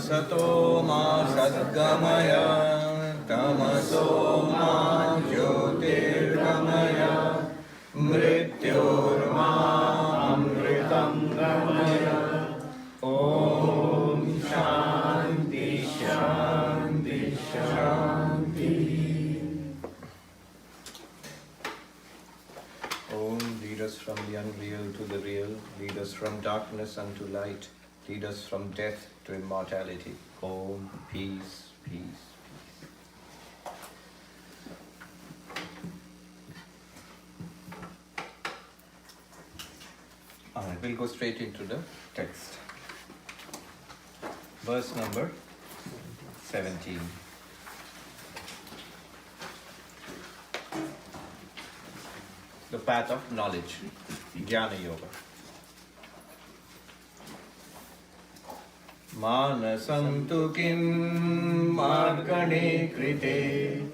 Sato ma sadgamaya, tamaso ma jyotirgamaya, mrityorma amritam gamaya. Om Shanti Shanti Shanti. Om, lead us from the unreal to the real, lead us from darkness unto light, lead us from death to immortality. Om, peace, peace. Alright, we'll go straight into the text. Verse number 17. The path of knowledge, Jnana Yoga. Manasam tu kim margane krite,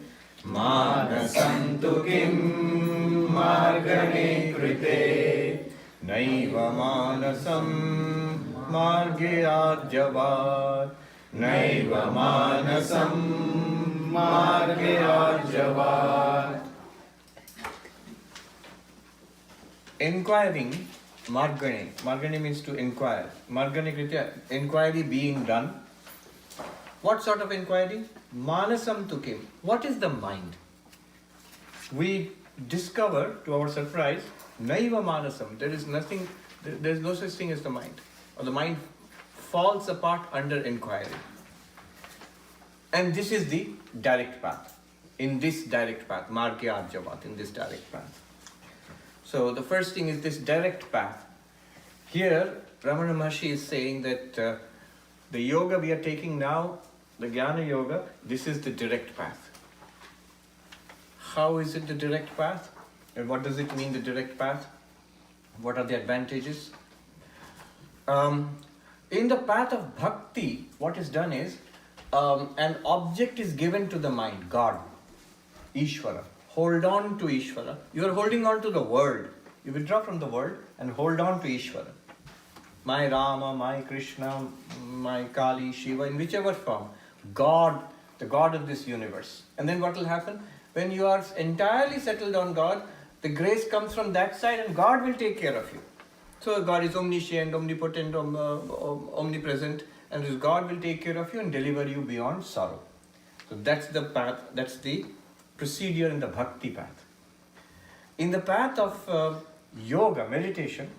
Manasam tu kim margane krite, Naiva manasam marge arjavat, Naiva manasam marge arjavat. Inquiring, margane. Margane means to inquire. Margane kritya, inquiry being done. What sort of inquiry? Manasam tu kim. What is the mind? We discover, to our surprise, naiva manasam. There is nothing, there is no such thing as the mind. Or the mind falls apart under inquiry. And this is the direct path. In this direct path, marge arjavat, in this direct path. So the first thing is this direct path. Here, Ramana Maharshi is saying that the yoga we are taking now, the Jnana Yoga, this is the direct path. How is it the direct path? And what does it mean, the direct path? What are the advantages? In the path of bhakti, what is done is, an object is given to the mind, God, Ishvara. Hold on to Ishvara. You are holding on to the world. You withdraw from the world and hold on to Ishvara. My Rama, my Krishna, my Kali, Shiva, in whichever form. God, the God of this universe. And then what will happen? When you are entirely settled on God, the grace comes from that side and God will take care of you. So God is omniscient, omnipotent, omnipresent, and this God will take care of you and deliver you beyond sorrow. So that's the path, that's the procedure in the bhakti path. In the path of yoga, meditation,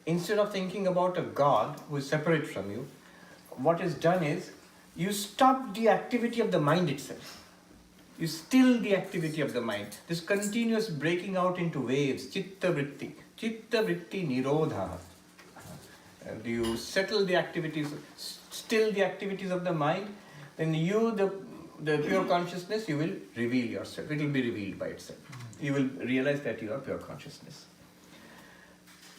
instead of thinking about a God who is separate from you, what is done is, you stop the activity of the mind itself. You still the activity of the mind. This continuous breaking out into waves, chitta vritti nirodha. And you settle the activities, still the activities of the mind, then you, the pure consciousness, you will reveal yourself. It will be revealed by itself. You will realize that you are pure consciousness.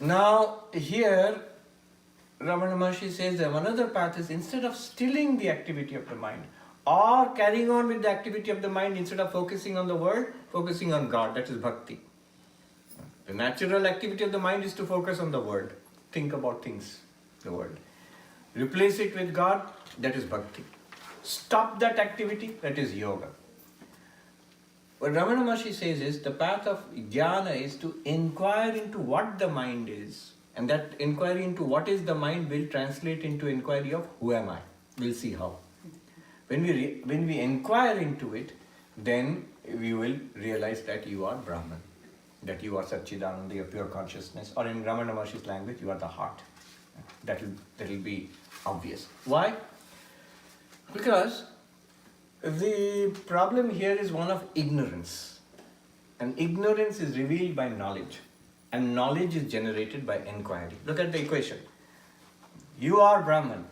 Now, here, Ramana Maharshi says that another path is, instead of stilling the activity of the mind or carrying on with the activity of the mind, instead of focusing on the world, focusing on God, that is bhakti. The natural activity of the mind is to focus on the world, think about things, the world. Replace it with God, that is bhakti. Stop that activity, that is yoga. What Ramana Maharshi says is, the path of jnana is to inquire into what the mind is. And that inquiry into what is the mind will translate into inquiry of who am I. We'll see how. When we inquire into it, then we will realize that you are Brahman, that you are Satchidananda, your pure consciousness, or in Ramana Maharshi's language, you are the heart. That will be obvious. Why? Because the problem here is one of ignorance. And ignorance is revealed by knowledge. And knowledge is generated by inquiry. Look at the equation. You are Brahman.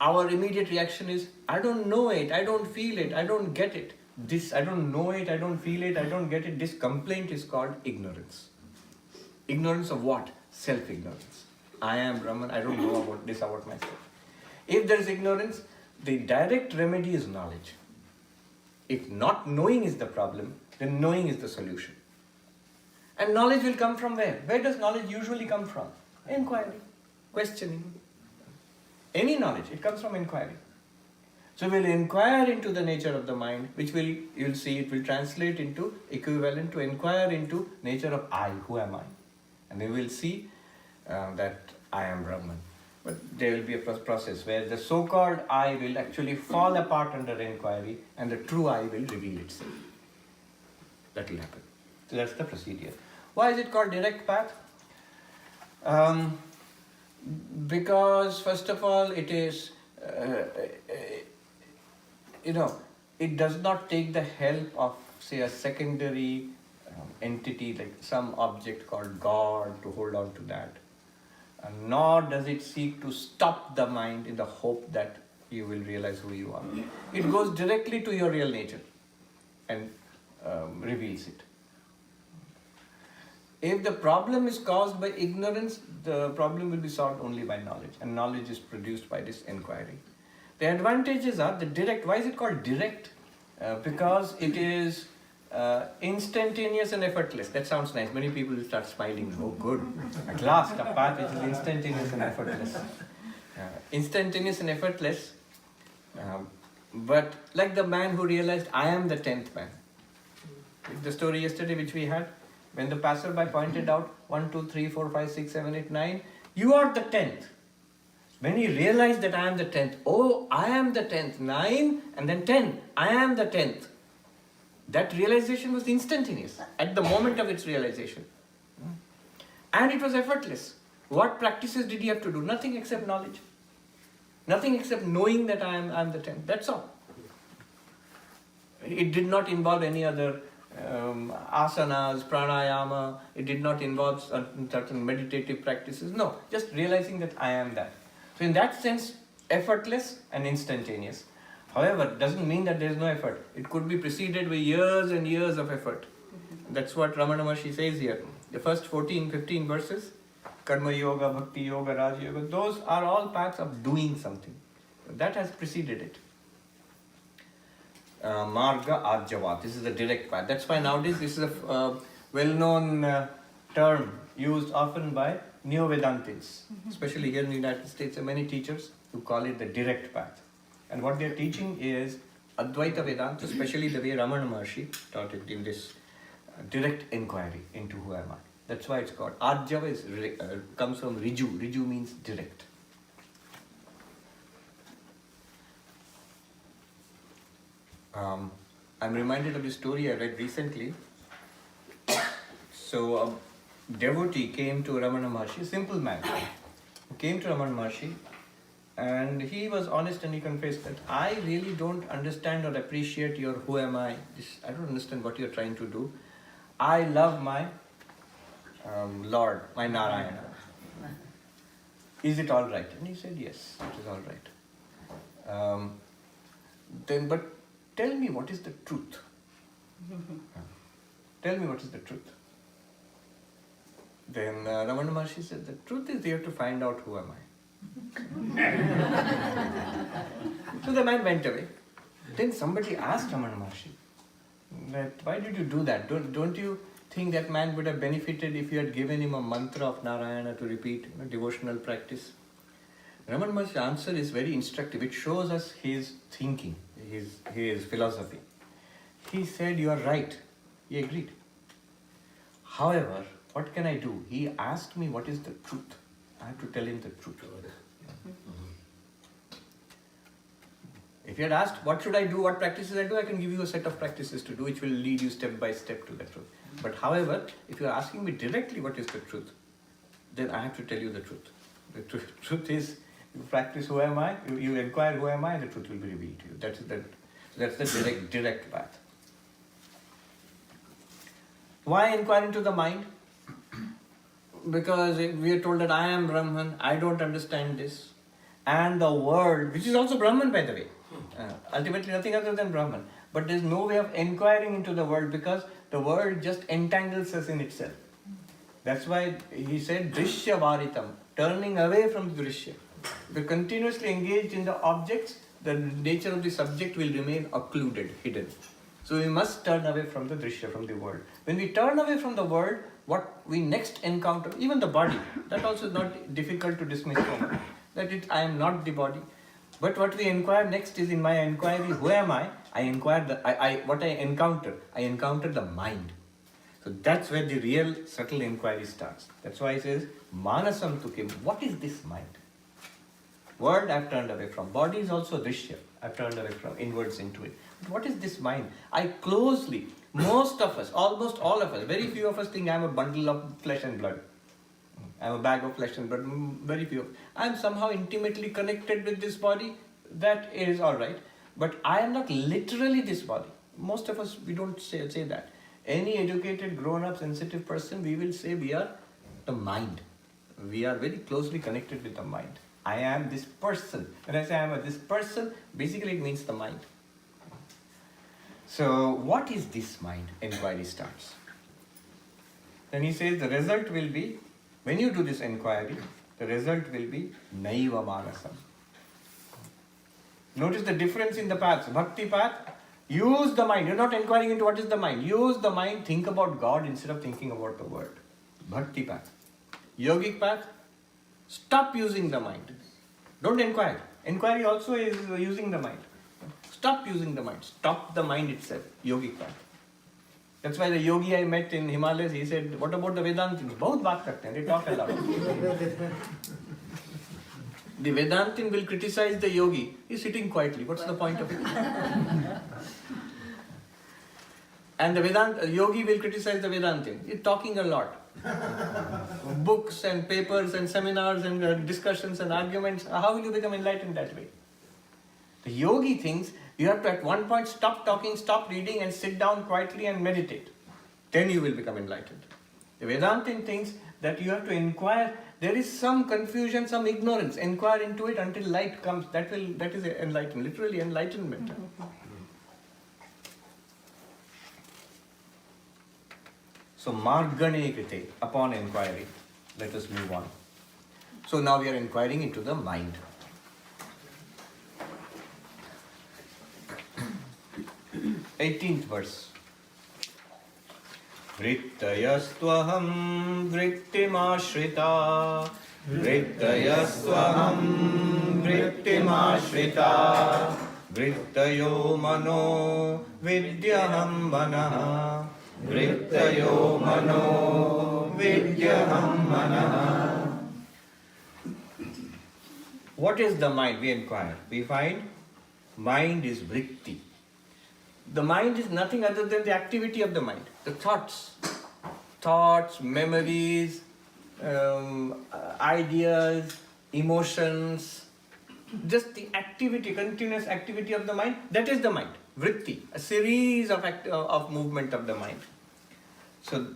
Our immediate reaction is, I don't know it, I don't feel it, I don't get it. This, I don't know it, I don't feel it, I don't get it. This complaint is called ignorance. Ignorance of what? Self-ignorance. I am Brahman, I don't know about this about myself. If there is ignorance, the direct remedy is knowledge. If not knowing is the problem, then knowing is the solution. And knowledge will come from where? Where does knowledge usually come from? Inquiry, questioning. Any knowledge, it comes from inquiry. So we'll inquire into the nature of the mind, which you'll see it will translate into equivalent to inquire into nature of I, who am I? And then we'll see that I am Brahman. But there will be a process where the so-called I will actually fall apart under inquiry and the true I will reveal itself. That will happen. So that's the procedure. Why is it called direct path? Because first of all, it is, it does not take the help of, say, a secondary entity like some object called God to hold on to that. Nor does it seek to stop the mind in the hope that you will realize who you are. It goes directly to your real nature and reveals it. If the problem is caused by ignorance, the problem will be solved only by knowledge, and knowledge is produced by this inquiry. The advantages are the direct. Why is it called direct? Because it is instantaneous and effortless. That sounds nice. Many people will start smiling. Oh, good. At last, a path which is instantaneous and effortless. Instantaneous and effortless. But like the man who realized, I am the 10th man. The story yesterday which we had, when the passerby pointed out 1, 2, 3, 4, 5, 6, 7, 8, 9, you are the 10th. When he realized that I am the 10th, oh, I am the 10th, 9 and then 10, I am the 10th. That realization was instantaneous at the moment of its realization. And it was effortless. What practices did he have to do? Nothing except knowledge. Nothing except knowing that I am the 10th. That's all. It did not involve any other asanas, pranayama. It did not involve certain meditative practices. No, just realizing that I am that. So in that sense, effortless and instantaneous. However, it doesn't mean that there is no effort. It could be preceded by years and years of effort. That's what Ramana Maharshi says here. The first 14, 15 verses, Karma Yoga, Bhakti Yoga, Raja Yoga, those are all paths of doing something. That has preceded it. Marga Ajyavat, this is the direct path. That's why nowadays this is a well-known term used often by Neo-Vedantists. Especially here in the United States, there are many teachers who call it the direct path. And what they are teaching is Advaita Vedanta, especially the way Ramana Maharshi taught it in this direct inquiry into who am I. That's why it's called. Ajyava comes from Riju. Riju means direct. I'm reminded of a story I read recently. So a devotee came to Ramana Maharshi, a simple man, who came to Ramana Maharshi, and he was honest and he confessed that I really don't understand or appreciate your who am I. I don't understand what you're trying to do. I love my Lord, my Narayana. Is it all right? And he said, yes, it is all right. But tell me what is the truth. Tell me what is the truth. Then Ramana Maharshi said, the truth is you have to find out who am I. So the man went away. Then somebody asked Ramana Maharshi, that why did you do that? Don't you think that man would have benefited if you had given him a mantra of Narayana to repeat, devotional practice? Ramana Maharshi's answer is very instructive. It shows us his thinking, his philosophy. He said, you are right. He agreed. However, what can I do? He asked me what is the truth. I have to tell him the truth. If you had asked, what should I do, what practices I do, I can give you a set of practices to do, which will lead you step by step to the truth. But however, if you are asking me directly what is the truth, then I have to tell you the truth. The truth is, you practice who am I, you inquire who am I, and the truth will be revealed to you. That's the direct path. Why inquire into the mind? Because we are told that I am Brahman, I don't understand this. And the world, which is also Brahman by the way, ultimately nothing other than Brahman. But there is no way of inquiring into the world because the world just entangles us in itself. That's why he said, Drishya Varitam, turning away from the Drishya. If we are continuously engaged in the objects, the nature of the subject will remain occluded, hidden. So we must turn away from the Drishya, from the world. When we turn away from the world, what we next encounter, even the body, that also is not difficult to dismiss from. that I am not the body. But what we inquire next is, in my inquiry, who am I? I inquire what I encounter. I encounter the mind. So that's where the real subtle inquiry starts. That's why it says, Manasam Tukim. What is this mind? Word I've turned away from. Body is also Drishya. I've turned away from, inwards into it. But what is this mind? I closely, most of us, almost all of us, very few of us think I'm a bundle of flesh and blood. I'm a bag of flesh and blood. Very few. I'm somehow intimately connected with this body. That is alright. But I am not literally this body. Most of us, we don't say that. Any educated, grown-up, sensitive person, we will say we are the mind. We are very closely connected with the mind. I am this person. When I say I am this person, basically it means the mind. So, what is this mind? Inquiry starts. Then he says the result will be, when you do this inquiry, the result will be Naiva Manasam. Notice the difference in the paths. Bhakti path, use the mind. You're not inquiring into what is the mind. Use the mind, think about God instead of thinking about the word. Bhakti path. Yogic path, stop using the mind. Don't inquire. Inquiry also is using the mind. Stop using the mind. Stop the mind itself. Yogic path. That's why the yogi I met in Himalayas, he said, what about the Vedantins? Bahut baat karte hain. They talk a lot. The Vedantin will criticize the yogi. He's sitting quietly. What's the point of it? And the yogi will criticize the Vedantin. He's talking a lot. Books and papers and seminars and discussions and arguments. How will you become enlightened that way? The yogi thinks you have to at one point stop talking, stop reading and sit down quietly and meditate. Then you will become enlightened. The Vedantin thinks that you have to inquire. There is some confusion, some ignorance. Inquire into it until light comes. That is enlightenment, literally enlightenment. So Margane Krite, upon inquiry. Let us move on. So now we are inquiring into the mind. Eighteenth verse. Vrittayastvaham vrittimashrita Vrittayastvaham vrittimashrita Vrittayo mano vidyaham manah Vrittayo mano vidyaham manah. What is the mind? We inquire. We find mind is vritti. The mind is nothing other than the activity of the mind. The thoughts, memories, ideas, emotions, just the activity, continuous activity of the mind, that is the mind. Vritti, a series of movement of the mind. So,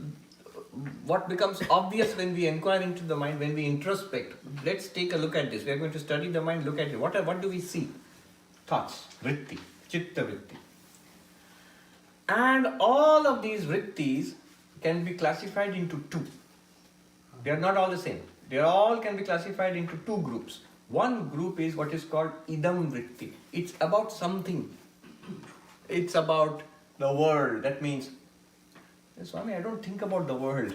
what becomes obvious when we inquire into the mind, when we introspect, let's take a look at this. We are going to study the mind, look at it. What do we see? Thoughts, vritti, chitta vritti. And all of these vrittis can be classified into two. They are not all the same. They all can be classified into two groups. One group is what is called idam vritti. It's about something. It's about the world. That means, Swami, I don't think about the world.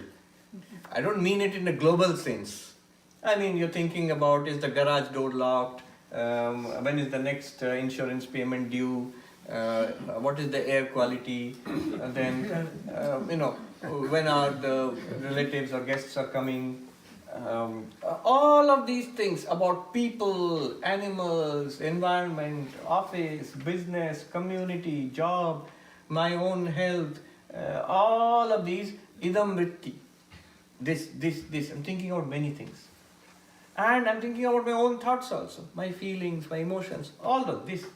I don't mean it in a global sense. I mean, you're thinking about, is the garage door locked? When is the next insurance payment due? What is the air quality? Then, when are the relatives or guests are coming? All of these things about people, animals, environment, office, business, community, job, my own health, all of these, idam vritti. This. I'm thinking about many things. And I'm thinking about my own thoughts also, my feelings, my emotions, all of this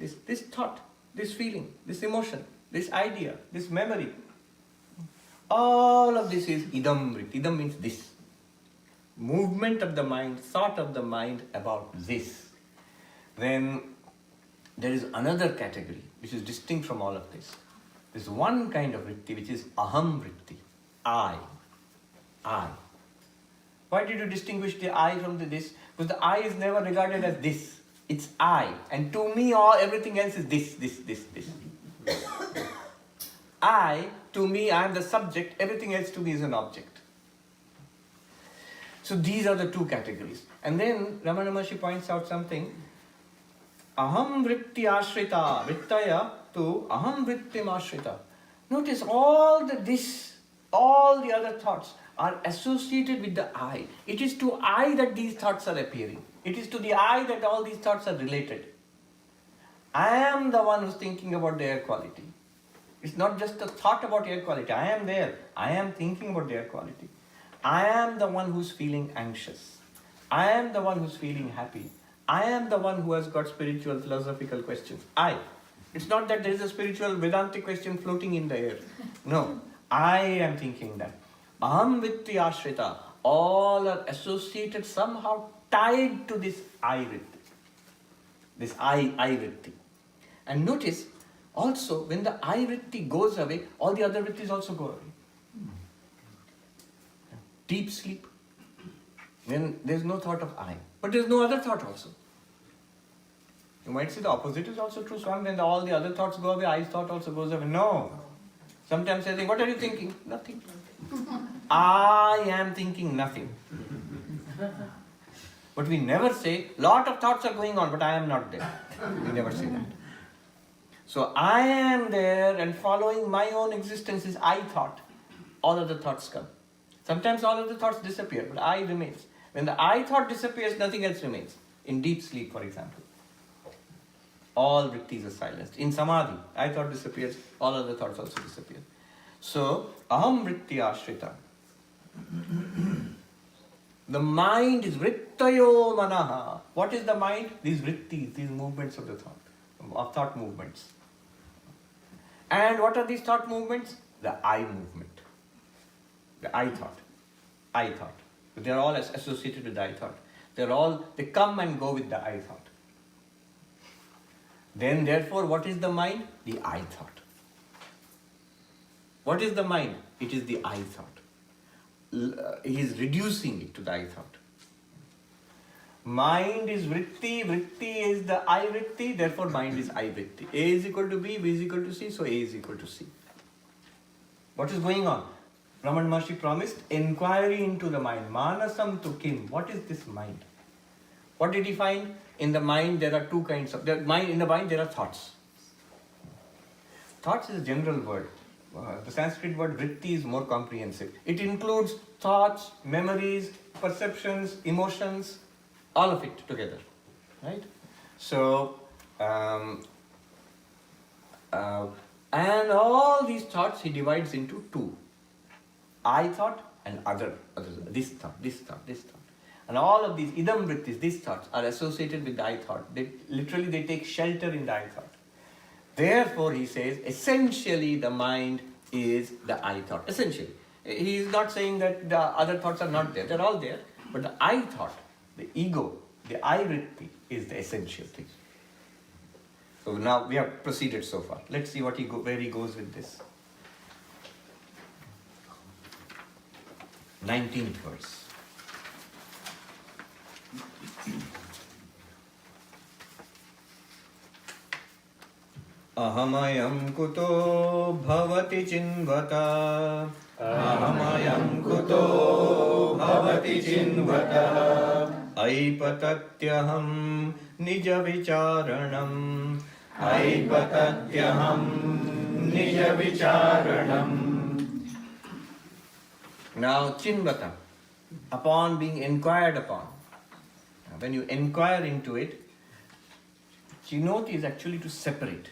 thought, this feeling, this emotion, this idea, this memory. All of this is idam vritti. Idam means this. Movement of the mind, thought of the mind about this. Then there is another category which is distinct from all of this. There's one kind of vritti which is aham vritti. I. Why did you distinguish the I from the this? Because the I is never regarded as this. It's I. And to me, everything else is this. To me, I am the subject. Everything else to me is an object. So these are the two categories. And then Ramana Maharshi points out something. Aham vritti ashrita, vrittaya to aham vrittim ashrita. Notice all the other thoughts are associated with the I. It is to I that these thoughts are appearing. It is to the I that all these thoughts are related. I am the one who's thinking about the air quality. It's not just a thought about air quality. I am there. I am thinking about the air quality. I am the one who's feeling anxious. I am the one who's feeling happy. I am the one who has got spiritual, philosophical questions. I. It's not that there is a spiritual Vedantic question floating in the air. No. I am thinking that. Aham vritti ashrita. All are associated, somehow tied to this I vritti. This I vritti. And notice, also, when the I vritti goes away, all the other vrittis also go away. Deep sleep. Then there's no thought of I. But there's no other thought also. You might say the opposite is also true, Swami. When all the other thoughts go away, I's thought also goes away. No. Sometimes I think, what are you thinking? Nothing. I am thinking nothing. But we never say, lot of thoughts are going on, but I am not there. We never say that. So I am there, and following my own existence is I thought. All other thoughts come. Sometimes all other thoughts disappear, but I remains. When the I thought disappears, nothing else remains. In deep sleep, for example, all vrittis are silenced. In samadhi, I thought disappears, all other thoughts also disappear. So, aham vritti ashrita. The mind is vrittayo manaha. What is the mind? These vrittis, these movements of the thought, of thought movements. And what are these thought movements? The I movement. The I thought. I thought. They are all associated with the I thought. They come and go with the I thought. Then therefore, what is the mind? The I thought. What is the mind? It is the I thought. He is reducing it to the I thought. Mind is vritti, vritti is the I vritti, therefore mind is I vritti. A is equal to B, B is equal to C, so A is equal to C. What is going on? Ramana Maharshi promised inquiry into the mind. Manasam tu kim. What is this mind? What did he find? In the mind there are two kinds of... In the mind there are thoughts. Thoughts is a general word. The Sanskrit word vritti is more comprehensive. It includes thoughts, memories, perceptions, emotions, all of it together. Right? So, and all these thoughts he divides into two. I thought and this thought. And all of these idam vrittis, these thoughts, are associated with the I thought. They take shelter in the I thought. Therefore, he says, essentially the mind is the I thought. Essentially. He is not saying that the other thoughts are not there. They're all there. But the I thought, the ego, the I vritti is the essential thing. So now we have proceeded so far. Let's see where he goes with this. 19th verse. Ahamayam kuto bhavati chinvata. Ahamayam kuto bhavati chinvata. Aipatatyaham nija vicharanam. Aipatatyaham nija vicharanam. Now, chinvata, upon being inquired upon. When you inquire into it, chinot is actually to separate.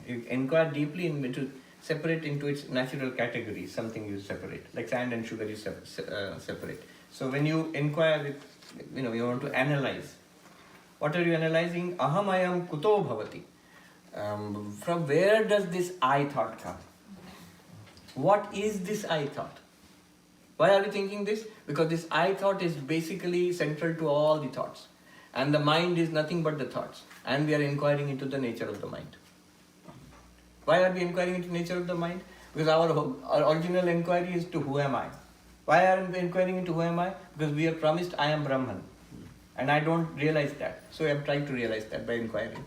You inquire deeply into separate into its natural categories, something you separate, like sand and sugar you separate. So when you inquire, you want to analyze. What are you analyzing? Ahamayam kuto bhavati. From where does this I thought come? What is this I thought? Why are we thinking this? Because this I thought is basically central to all the thoughts. And the mind is nothing but the thoughts. And we are inquiring into the nature of the mind. Why are we inquiring into the nature of the mind? Because our original inquiry is to who am I? Why are we inquiring into who am I? Because we are promised I am Brahman. And I don't realize that. So I am trying to realize that by inquiring.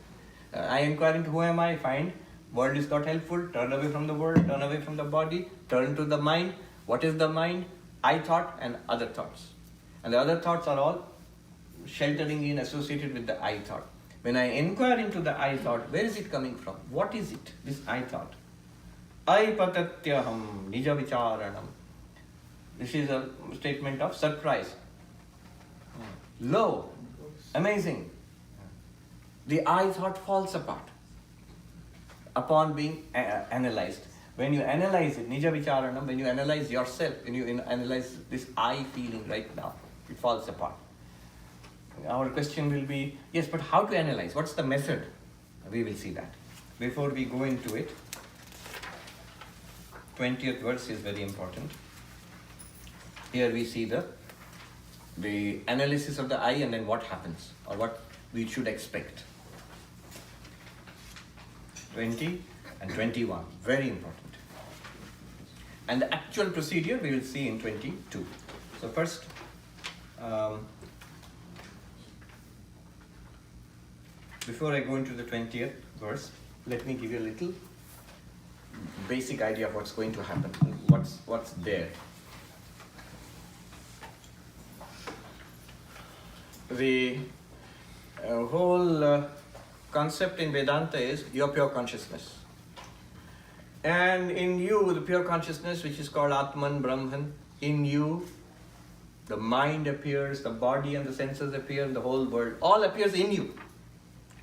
I inquire into who am I, find world is not helpful, turn away from the world, turn away from the body, turn to the mind. What is the mind? I thought and other thoughts. And the other thoughts are all sheltering in, associated with the I thought. When I inquire into the I thought, where is it coming from? What is it, this I thought? I patatyaham nija vicharanam. This is a statement of surprise. Lo, amazing. The I thought falls apart upon being analyzed. When you analyze it, nija vicharanam, when you analyze yourself, when you analyze this I feeling right now, it falls apart. Our question will be, yes, but how to analyze? What's the method? We will see that. Before we go into it, 20th verse is very important. Here we see the analysis of the I and then what happens or what we should expect. 20 and 21, very important. And the actual procedure we will see in 22. So first, before I go into the 20th verse, let me give you a little basic idea of what's going to happen, what's there. The whole concept in Vedanta is your pure consciousness. And in you, the pure consciousness, which is called Atman, Brahman, in you, the mind appears, the body and the senses appear, the whole world, all appears in you.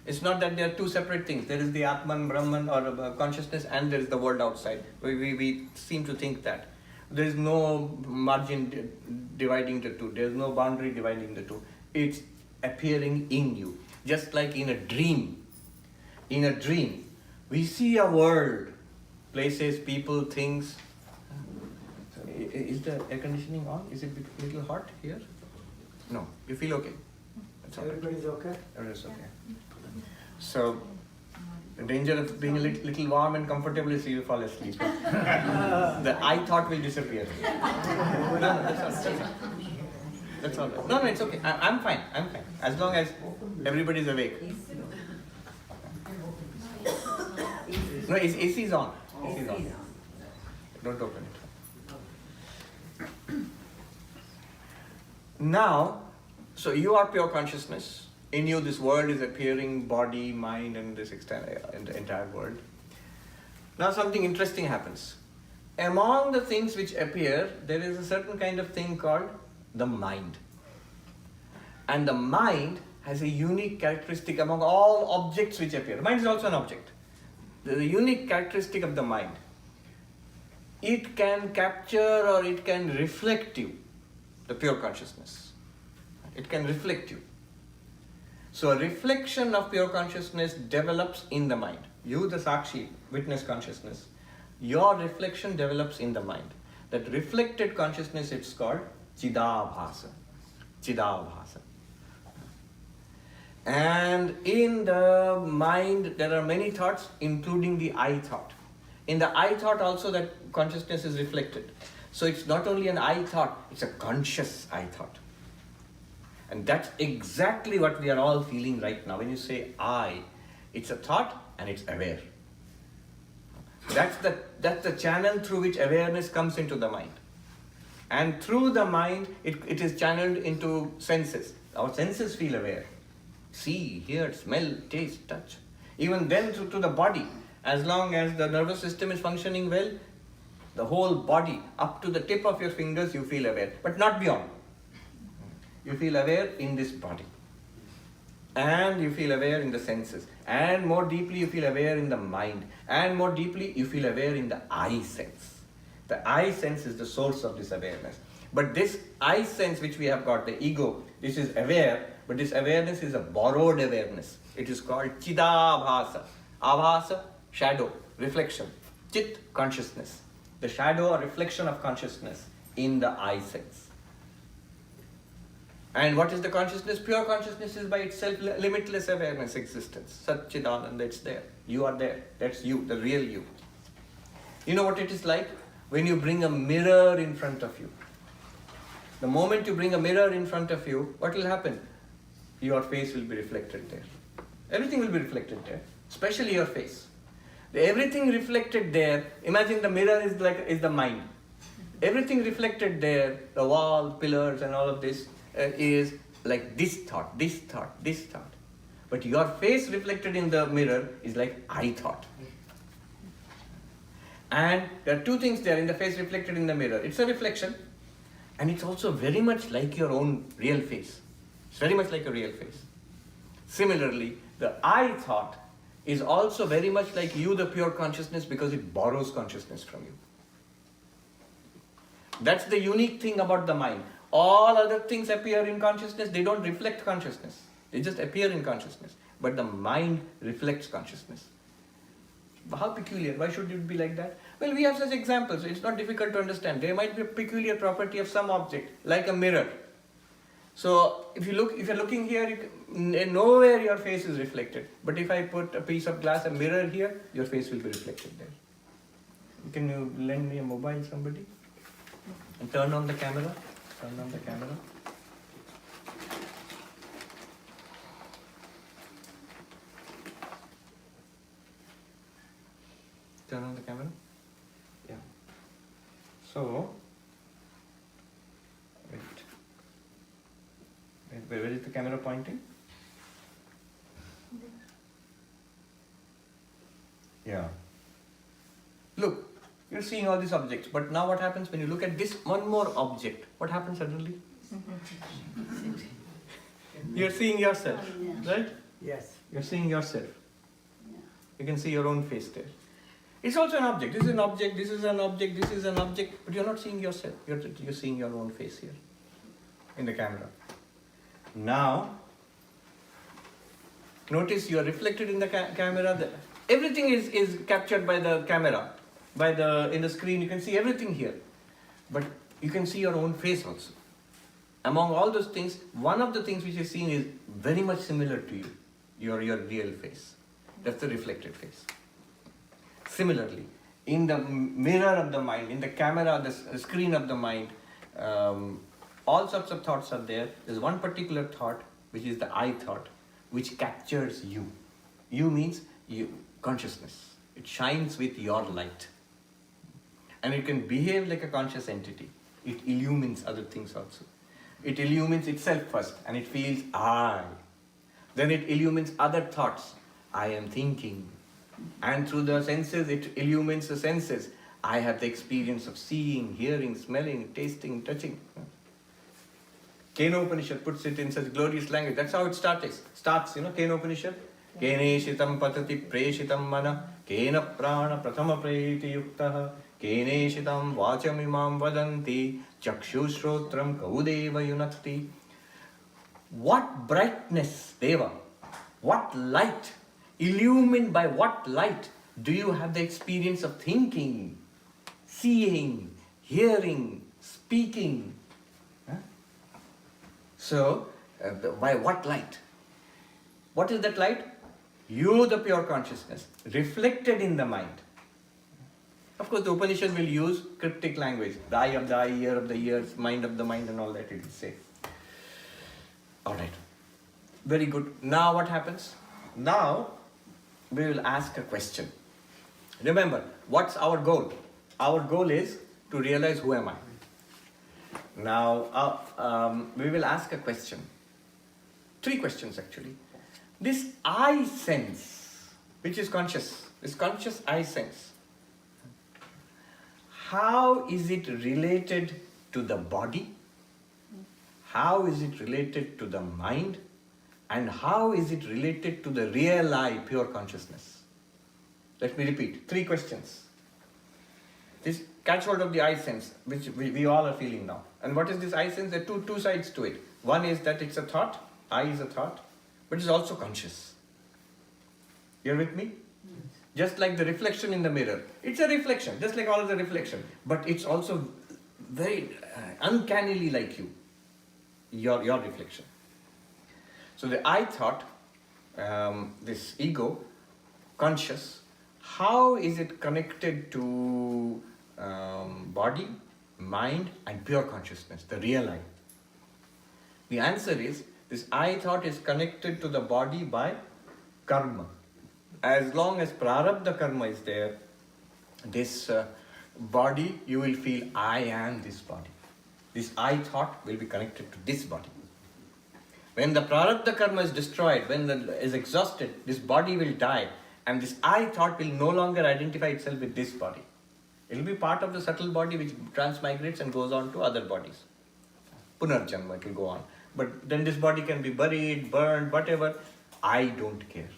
It's not that they are two separate things. There is the Atman, Brahman or consciousness and there is the world outside. We seem to think that. There is no margin dividing the two. There is no boundary dividing the two. It's appearing in you. Just like in a dream. In a dream, we see a world, places, people, things. Is the air conditioning on? Is it a little hot here? No. You feel okay? That's all right. Everybody's okay? Everybody's okay. So, the danger of being a little warm and comfortable is you fall asleep. The I thought will disappear. No, that's all right. That's all right. No, it's okay. I'm fine. As long as everybody's awake. No, AC is on. AC is on. Don't open it. Now, so you are pure consciousness. In you, this world is appearing, body, mind, and this entire world. Now, something interesting happens. Among the things which appear, there is a certain kind of thing called the mind. And the mind has a unique characteristic among all objects which appear. Mind is also an object. There is a unique characteristic of the mind. It can capture or it can reflect you, the pure consciousness. It can reflect you. So a reflection of pure consciousness develops in the mind. You, the Sakshi, witness consciousness, your reflection develops in the mind. That reflected consciousness, it's called Chidabhasa. Chidabhasa. And in the mind, there are many thoughts, including the I thought. In the I thought also, that consciousness is reflected. So it's not only an I thought, it's a conscious I thought. And that's exactly what we are all feeling right now. When you say I, it's a thought and it's aware. That's the channel through which awareness comes into the mind. And through the mind, it is channeled into senses. Our senses feel aware. See, hear, smell, taste, touch. Even then to the body. As long as the nervous system is functioning well, the whole body, up to the tip of your fingers, you feel aware. But not beyond. You feel aware in this body. And you feel aware in the senses. And more deeply you feel aware in the mind. And more deeply you feel aware in the I sense. The I sense is the source of this awareness. But this I sense which we have got, the ego, this is aware, but this awareness is a borrowed awareness. It is called Chidabhasa. Abhasa, shadow, reflection. Chit, consciousness. The shadow or reflection of consciousness in the I sense. And what is the consciousness? Pure consciousness is by itself limitless awareness, existence. Satchidananda, it's there. You are there. That's you, the real you. You know what it is like? When you bring a mirror in front of you. The moment you bring a mirror in front of you, what will happen? Your face will be reflected there. Everything will be reflected there, especially your face. Everything reflected there, imagine the mirror is the mind. Everything reflected there, the wall, pillars and all of this, is like this thought, this thought, this thought. But your face reflected in the mirror is like I thought. And there are two things there in the face reflected in the mirror. It's a reflection, and it's also very much like your own real face. It's very much like a real face. Similarly, the I thought is also very much like you, the pure consciousness, because it borrows consciousness from you. That's the unique thing about the mind. All other things appear in consciousness, they don't reflect consciousness. They just appear in consciousness. But the mind reflects consciousness. How peculiar? Why should it be like that? Well, we have such examples. It's not difficult to understand. There might be a peculiar property of some object, like a mirror. So if you're looking here, nowhere your face is reflected. But if I put a piece of glass, a mirror here, your face will be reflected there. Can you lend me a mobile, somebody? And turn on the camera. Turn on the camera. Turn on the camera. Yeah. So, where is the camera pointing? Yeah. Look, you're seeing all these objects, but now what happens when you look at this one more object? What happens suddenly? You're seeing yourself, right? Yes. You're seeing yourself. You can see your own face there. It's also an object. This is an object, this is an object, this is an object, but you're not seeing yourself. You're seeing your own face here in the camera. Now, notice you are reflected in the camera. Everything is captured by the camera. In the screen, you can see everything here. But you can see your own face also. Among all those things, one of the things which is seen is very much similar to you, your real face. That's the reflected face. Similarly, in the mirror of the mind, in the camera, the screen of the mind, all sorts of thoughts are there. There's one particular thought, which is the I thought, which captures you. You means you, consciousness. It shines with your light. And it can behave like a conscious entity. It illumines other things also. It illumines itself first, and it feels I. Then it illumines other thoughts. I am thinking. And through the senses, it illumines the senses. I have the experience of seeing, hearing, smelling, tasting, touching. Kena Upanishad puts it in such glorious language. That's how it starts, Kena Upanishad. Keneshitam patati preshitam mana, kena prana prathama preti yuktaha, keneshitam vachamimam vadanti, chakshushrotram kaudeva yunakti. What brightness, Deva, what light, illumined by what light do you have the experience of thinking, seeing, hearing, speaking? So, by what light? What is that light? You, the pure consciousness, reflected in the mind. Of course, the Upanishad will use cryptic language. The eye of the eye, ear of the ears, mind of the mind, and all that it will say. Alright. Very good. Now what happens? Now, we will ask a question. Remember, what's our goal? Our goal is to realize who am I. Now, we will ask a question. 3 questions actually. This I sense, which is conscious, this conscious I sense, how is it related to the body? How is it related to the mind? And how is it related to the real I, pure consciousness? Let me repeat, 3 questions. This catch hold of the I sense, which we all are feeling now. And what is this I sense? There are two sides to it. One is that it's a thought, I is a thought, but it's also conscious. You're with me? Yes. Just like the reflection in the mirror. It's a reflection, just like all other reflection. But it's also very uncannily like you, your reflection. So the I thought, this ego, conscious, how is it connected to body, mind, and pure consciousness, the real I? The answer is, this I thought is connected to the body by karma. As long as prarabdha karma is there, this body, you will feel I am this body. This I thought will be connected to this body. When the prarabdha karma is destroyed, is exhausted, this body will die, and this I thought will no longer identify itself with this body. It will be part of the subtle body which transmigrates and goes on to other bodies. Punarjanma, it will go on. But then this body can be buried, burned, whatever. I don't care.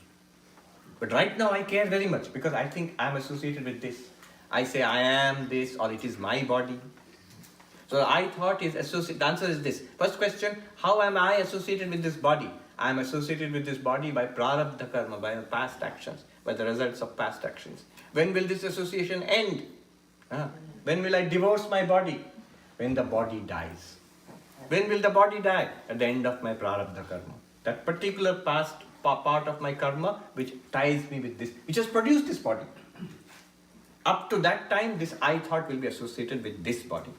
But right now I care very much because I think I am associated with this. I say I am this, or it is my body. So I thought is associated. The answer is this. First question, how am I associated with this body? I am associated with this body by prarabdha karma, by past actions, by the results of past actions. When will this association end? When will I divorce my body? When the body dies. When will the body die? At the end of my prarabdha karma. That particular past part of my karma which ties me with this, which has produced this body. Up to that time, this I thought will be associated with this body.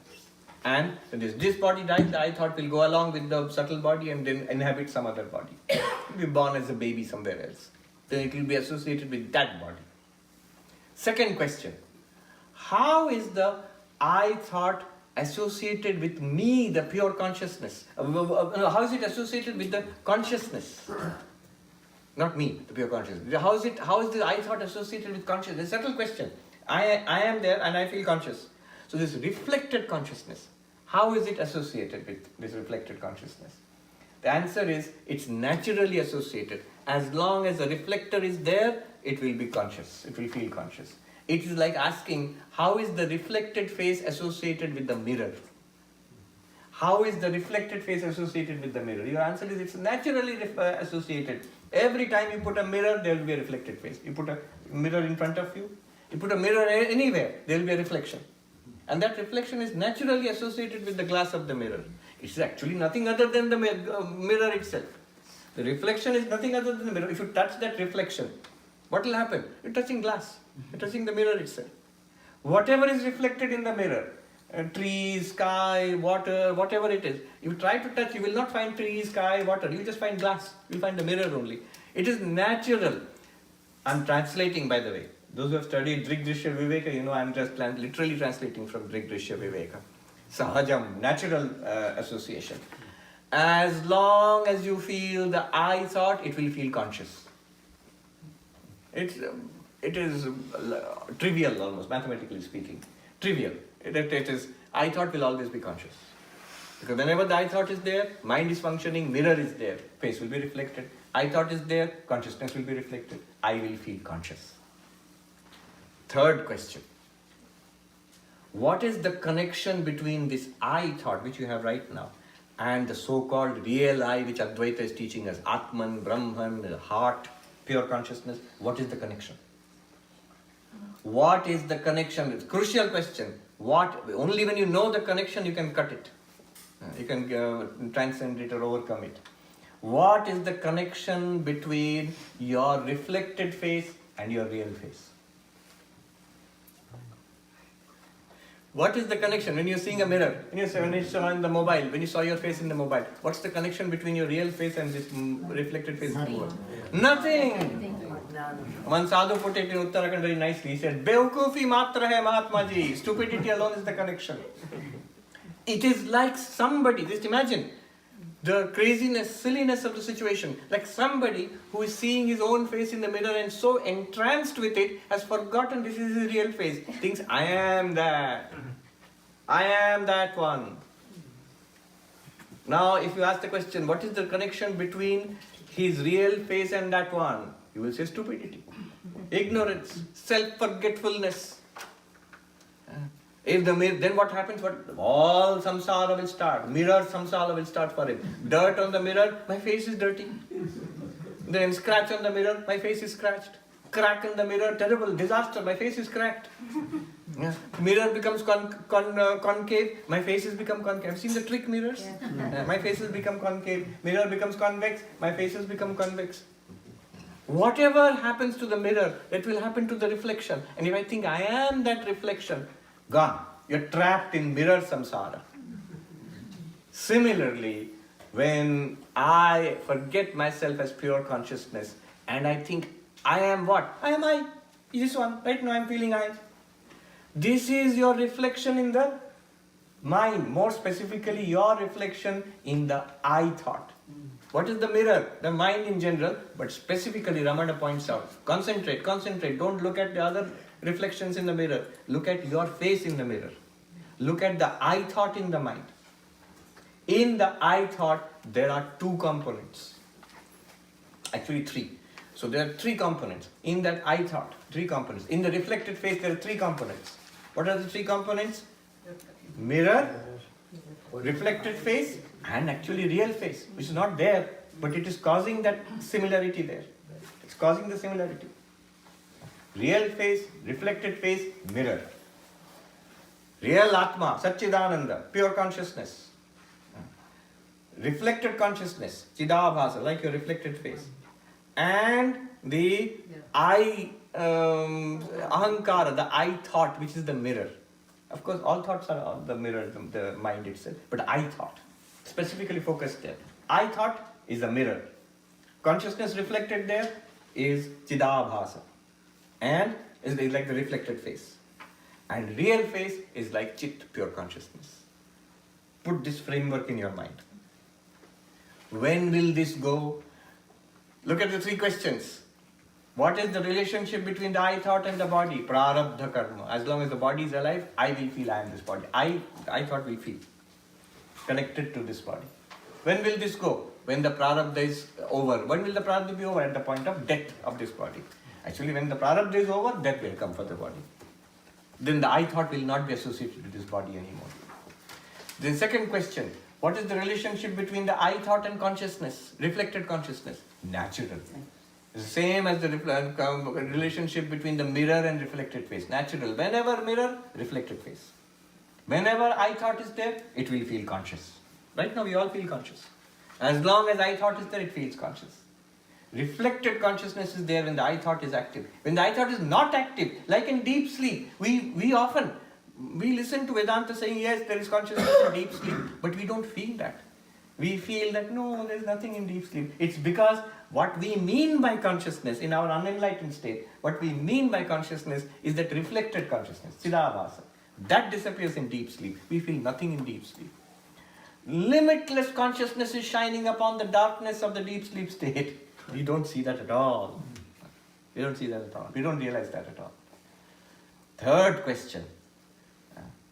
And when this body dies, the I thought will go along with the subtle body and then inhabit some other body. It will be born as a baby somewhere else. Then it will be associated with that body. Second question. How is the I thought associated with me, the pure consciousness? How is it associated with the consciousness? Not me, the pure consciousness. How is the I thought associated with consciousness? It's a subtle question. I am there and I feel conscious. So this reflected consciousness, how is it associated with this reflected consciousness? The answer is, it's naturally associated. As long as the reflector is there, it will be conscious. It will feel conscious. It is like asking, how is the reflected face associated with the mirror? How is the reflected face associated with the mirror? Your answer is, it's naturally associated. Every time you put a mirror, there will be a reflected face. You put a mirror in front of you, you put a mirror anywhere, there will be a reflection. And that reflection is naturally associated with the glass of the mirror. It's actually nothing other than the mirror itself. The reflection is nothing other than the mirror. If you touch that reflection, what will happen? You're touching glass. You're touching the mirror itself. Whatever is reflected in the mirror, trees, sky, water, whatever it is, you try to touch, you will not find trees, sky, water. You will just find glass. You will find the mirror only. It is natural. I'm translating, by the way. Those who have studied Drigdrishya Viveka, I'm just literally translating from Drigdrishya Viveka. Sahajam, natural association. As long as you feel the I thought, it will feel conscious. It is trivial almost, mathematically speaking. Trivial. It is, I thought will always be conscious. Because whenever the I thought is there, mind is functioning, mirror is there, face will be reflected. I thought is there, consciousness will be reflected. I will feel conscious. Third question. What is the connection between this I thought, which you have right now, and the so-called real I, which Advaita is teaching us, Atman, Brahman, the heart, pure consciousness? What is the connection? What is the connection? It's a crucial question. Only when you know the connection, you can cut it. You can transcend it or overcome it. What is the connection between your reflected face and your real face? What is the connection when you're seeing a mirror? When you saw in the mobile, when you saw your face in the mobile, what's the connection between your real face and this reflected face? Nothing. One sadhu put it in Uttarakhand very nicely. He said, "Bevkufi matra hai Mahatma ji." Stupidity alone is the connection. It is like somebody, just imagine the craziness, silliness of the situation. Like somebody who is seeing his own face in the mirror and so entranced with it has forgotten this is his real face. Thinks, I am that. I am that one. Now, if you ask the question, what is the connection between his real face and that one? You will say stupidity, ignorance, self-forgetfulness. Then what happens? All samsara will start. Mirror samsara will start for him. Dirt on the mirror, my face is dirty. Then scratch on the mirror, my face is scratched. Crack in the mirror, terrible, disaster, my face is cracked. Mirror becomes concave, my face has become concave. Have you seen the trick mirrors? My face has become concave. Mirror becomes convex, my face has become convex. Whatever happens to the mirror, that will happen to the reflection. And if I think I am that reflection, gone. You're trapped in mirror samsara. Similarly, when I forget myself as pure consciousness and I think I am what? I am I. This one. Right now I'm feeling I. This is your reflection in the mind. More specifically, your reflection in the I thought. What is the mirror? The mind in general, but specifically Ramana points out, concentrate, concentrate, don't look at the other reflections in the mirror. Look at your face in the mirror. Look at the I thought in the mind. In the I thought, there are two components. Actually three. So there are three components. In that I thought, three components. In the reflected face, there are three components. What are the three components? Mirror, reflected face, and actually real face, which is not there, but it is causing that similarity there. It's causing the similarity. Real face, reflected face, mirror. Real Atma, Satchidananda, pure consciousness. Reflected consciousness, Chidabhasa, like your reflected face. And the I, Ahankara, the I thought, which is the mirror. Of course, all thoughts are the mirror, the mind itself. But I thought, specifically focused there. I thought is the mirror. Consciousness reflected there is Chidabhasa. And is like the reflected face. And real face is like Chit, pure consciousness. Put this framework in your mind. When will this go? Look at the three questions. What is the relationship between the I thought and the body? Prarabdha karma. As long as the body is alive, I will feel I am this body. I thought will feel connected to this body. When will this go? When the prarabdha is over. When will the prarabdha be over? At the point of death of this body. Actually, when the prarabdha is over, death will come for the body. Then the I thought will not be associated with this body anymore. The second question. What is the relationship between the I thought and consciousness? Reflected consciousness. Natural. It's the same as the relationship between the mirror and reflected face. Natural. Whenever mirror, reflected face. Whenever I thought is there, it will feel conscious. Right now we all feel conscious. As long as I thought is there, it feels conscious. Reflected consciousness is there when the I thought is active. When the I thought is not active, like in deep sleep, we often listen to Vedanta saying, yes, there is consciousness in deep sleep, but we don't feel that. We feel that, no, there is nothing in deep sleep. It's because what we mean by consciousness in our unenlightened state, what we mean by consciousness is that reflected consciousness, Chidabhasa. That disappears in deep sleep. We feel nothing in deep sleep. Limitless consciousness is shining upon the darkness of the deep sleep state. We don't see that at all. We don't see that at all. We don't realize that at all. Third question.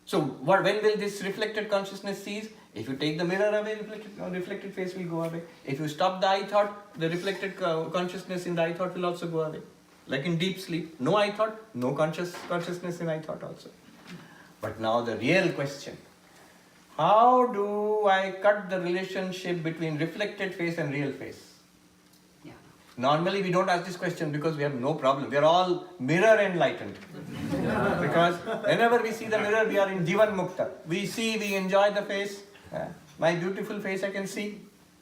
So, when will this reflected consciousness cease? If you take the mirror away, reflected face will go away. If you stop the I thought, the reflected consciousness in the I thought will also go away. Like in deep sleep, no I thought, no consciousness in I thought also. But now the real question. How do I cut the relationship between reflected face and real face? Normally we don't ask this question because we have no problem. We are all mirror enlightened. Because whenever we see the mirror, we are in Jivan Mukta. We see, we enjoy the face. My beautiful face I can see.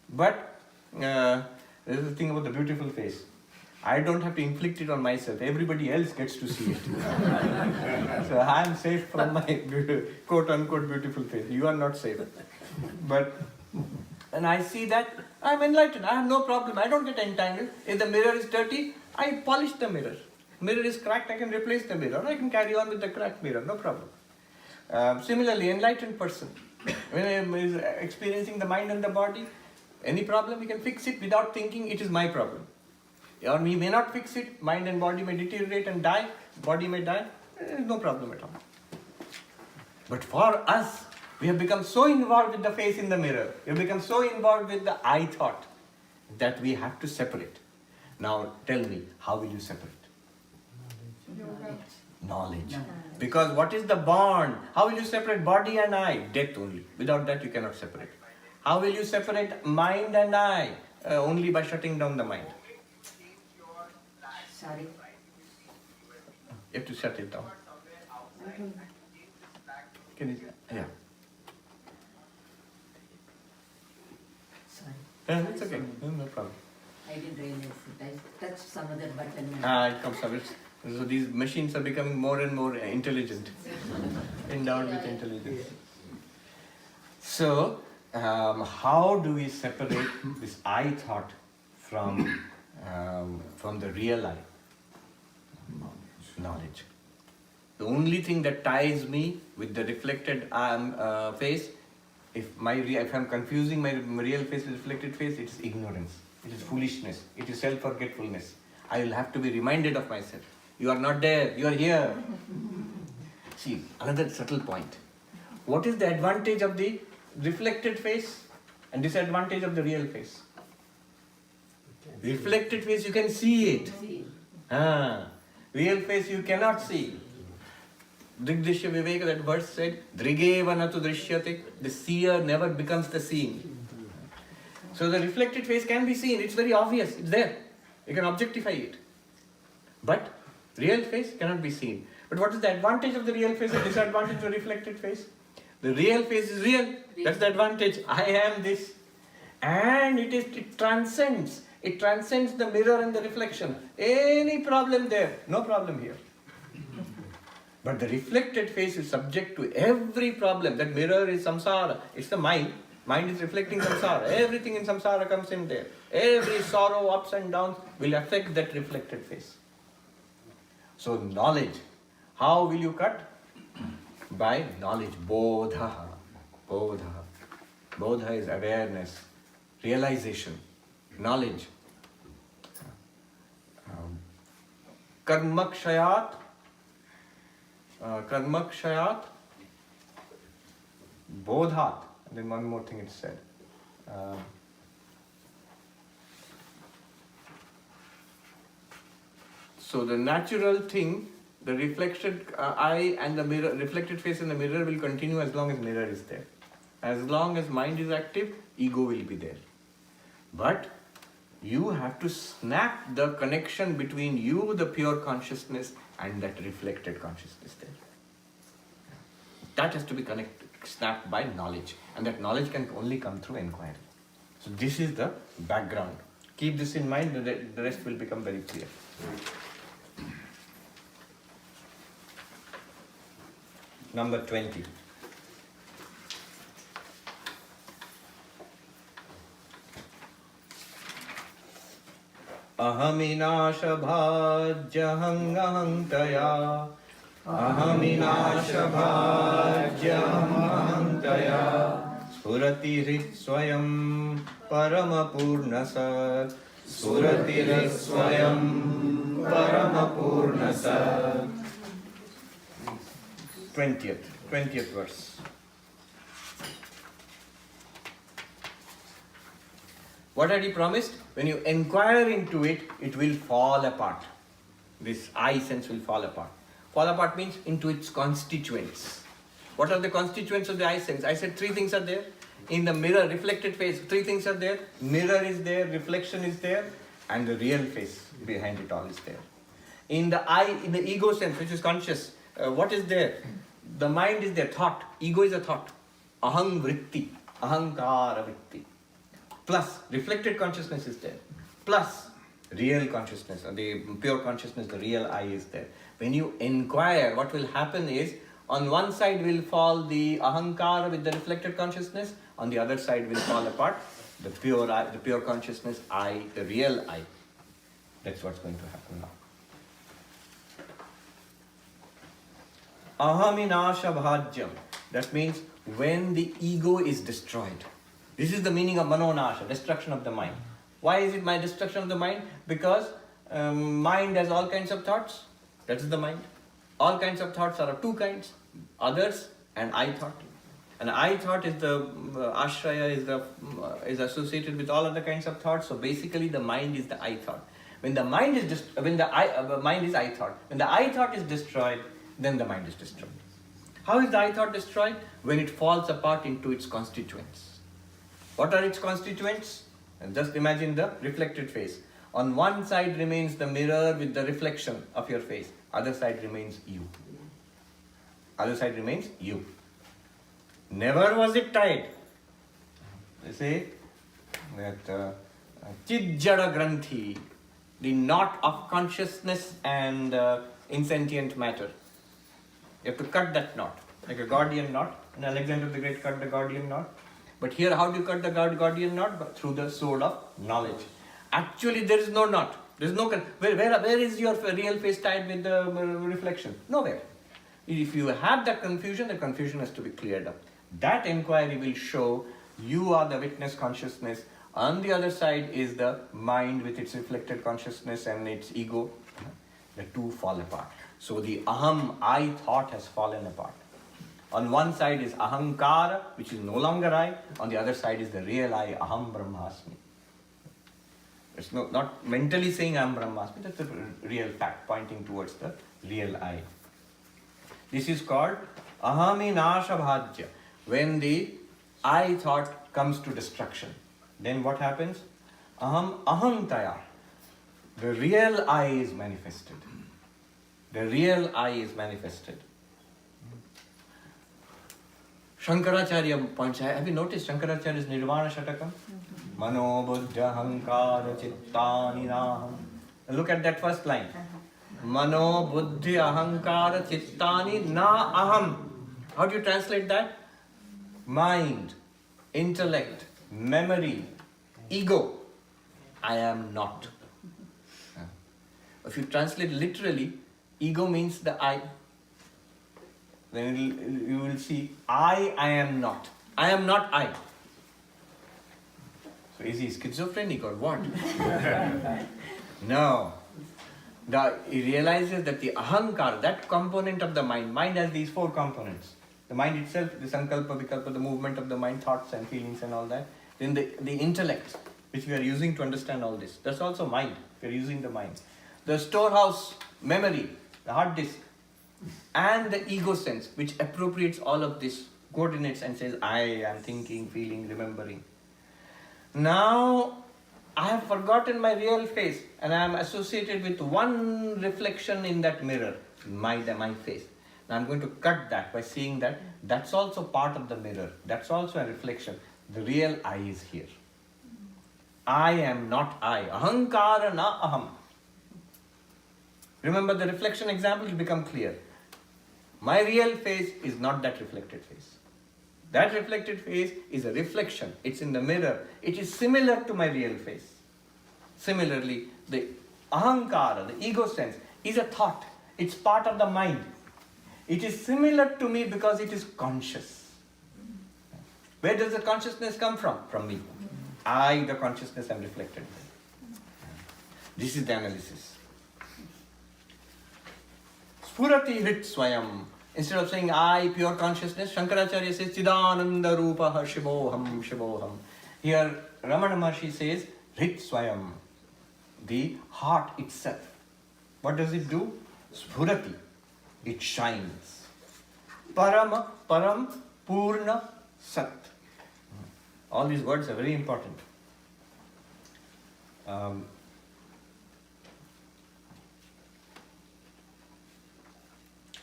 But there is the thing about the beautiful face. I don't have to inflict it on myself. Everybody else gets to see it. So I am safe from my quote unquote beautiful face. You are not safe. But when I see that, I am enlightened. I have no problem. I don't get entangled. If the mirror is dirty, I polish the mirror. Mirror is cracked, I can replace the mirror. I can carry on with the cracked mirror, no problem. Similarly, enlightened person, when he is experiencing the mind and the body, any problem, he can fix it without thinking it is my problem. Or he may not fix it, mind and body may deteriorate and die, body may die, no problem at all. But for us, we have become so involved with the face in the mirror, we have become so involved with the I thought, that we have to separate. Now tell me, how will you separate? Knowledge. Because what is the bond? How will you separate body and I? Death only. Without that you cannot separate. How will you separate mind and I? Only by shutting down the mind. Sorry. You have to shut it down. Can you? Yeah. Sorry. It's okay. No problem. I didn't realize it. I touched some other button. It comes up. So these machines are becoming more and more intelligent, endowed with intelligence. So, how do we separate this I thought from the real I? Knowledge. The only thing that ties me with the reflected face If I'm confusing my real face with reflected face, it is ignorance, it is foolishness, it is self-forgetfulness. I will have to be reminded of myself. You are not there, you are here. See, another subtle point. What is the advantage of the reflected face and disadvantage of the real face? Reflected face, you can see it. Real face, you cannot see. Drigdrishya Viveka, that verse said, Drigeva natu drishyate, the seer never becomes the seen. So the reflected face can be seen, it's very obvious, it's there. You can objectify it. But real face cannot be seen. But what is the advantage of the real face and disadvantage of the reflected face? The real face is real, that's the advantage. I am this. And it transcends. It transcends the mirror and the reflection. Any problem there, no problem here. But the reflected face is subject to every problem. That mirror is samsara. It's the mind. Mind is reflecting samsara. Everything in samsara comes in there. Every sorrow, ups and downs will affect that reflected face. So knowledge. How will you cut? By knowledge. Bodha. Bodha. Bodha is awareness, realization, knowledge. Karmakshayat. Karmakshayat. Bodhat. And then one more thing it said. So the natural thing, the reflected eye and the mirror, reflected face in the mirror will continue as long as mirror is there. As long as mind is active, ego will be there. But you have to snap the connection between you, the pure consciousness, and that reflected consciousness there. That has to be snapped by knowledge. And that knowledge can only come through inquiry. So this is the background. Keep this in mind, the rest will become very clear. Number 20. Ahaminashabhajyahangahantaya Ahaminashabhajyahangahantaya Spuratirit swayam paramapurnasat Spuratirit swayam paramapurnasat 20th verse. What had he promised? When you inquire into it, it will fall apart. This I sense will fall apart. Fall apart means into its constituents. What are the constituents of the I sense? I said 3 things are there. In the mirror, reflected face, 3 things are there. Mirror is there, reflection is there, and the real face behind it all is there. In the I, in the ego sense, which is conscious, what is there? The mind is there, thought. Ego is a thought. Aham vritti, ahankara vritti. Plus, reflected consciousness is there. Plus, real consciousness, or the pure consciousness, the real I is there. When you inquire, what will happen is, on one side will fall the ahankara with the reflected consciousness, on the other side will fall apart the pure I, the pure consciousness I, the real I. That's what's going to happen now. Ahaminasha bhajyam. That means when the ego is destroyed. This is the meaning of manonasha, destruction of the mind. Why is it my destruction of the mind? Because mind has all kinds of thoughts. That is the mind. All kinds of thoughts are of 2 kinds. Others and I thought. And I thought is the ashraya, is associated with all other kinds of thoughts. So basically the mind is the I thought. When the mind is mind is I thought. When the I thought is destroyed, then the mind is destroyed. How is the I thought destroyed? When it falls apart into its constituents. What are its constituents? And just imagine the reflected face. On one side remains the mirror with the reflection of your face. Other side remains you. Other side remains you. Never was it tied. They say that chidjada granthi, the knot of consciousness and insentient matter. You have to cut that knot, like a Gordian knot. And Alexander the Great cut the Gordian knot. But here, how do you cut the Gordian knot? But through the sword of knowledge. Actually, there is no knot. There is no. Where is your real face tied with the reflection? Nowhere. If you have that confusion has to be cleared up. That inquiry will show you are the witness consciousness. On the other side is the mind with its reflected consciousness and its ego. The two fall apart. So the aham, I thought, has fallen apart. On one side is ahankara, which is no longer I. On the other side is the real I, aham brahmasmi. It's not mentally saying aham brahmasmi, that's a real fact pointing towards the real I. This is called ahami nashabhajya. When the I thought comes to destruction, then what happens? Aham ahantaya. The real I is manifested. The real I is manifested. Shankaracharya points out, have you noticed Shankaracharya's Nirvana Shatakam? Mano buddha hankara chittani naham. Look at that first line. Mano buddhi ahankara chittani na aham. How do you translate that? Mind, intellect, memory, ego. I am not. If you translate literally, ego means the I. Then you will see, I am not. I am not I. So is he schizophrenic or what? No. He realizes that the ahankar, that component of the mind has these four components. The mind itself, the sankalpa, vikalpa, the movement of the mind, thoughts and feelings and all that. Then the intellect, which we are using to understand all this. That's also mind. We are using the mind. The storehouse, memory, the hard disk. And the ego sense, which appropriates all of this, coordinates and says, I am thinking, feeling, remembering. Now, I have forgotten my real face and I am associated with one reflection in that mirror, my face. Now, I am going to cut that by seeing that that's also part of the mirror. That's also a reflection. The real I is here. I am not I. Ahankara na aham. Remember the reflection example will become clear. My real face is not that reflected face. That reflected face is a reflection. It's in the mirror. It is similar to my real face. Similarly, the ahankara, the ego sense, is a thought. It's part of the mind. It is similar to me because it is conscious. Where does the consciousness come from? From me. I, the consciousness, am reflected. This is the analysis. Spurati hrit swayam. Instead of saying I, pure consciousness, Shankaracharya says Chidananda Rupaha Shivoham Shivoham. Here Ramana Maharshi says hrit swayam, the heart itself. What does it do? Spurati. It shines. Param, Purna, Sat. All these words are very important.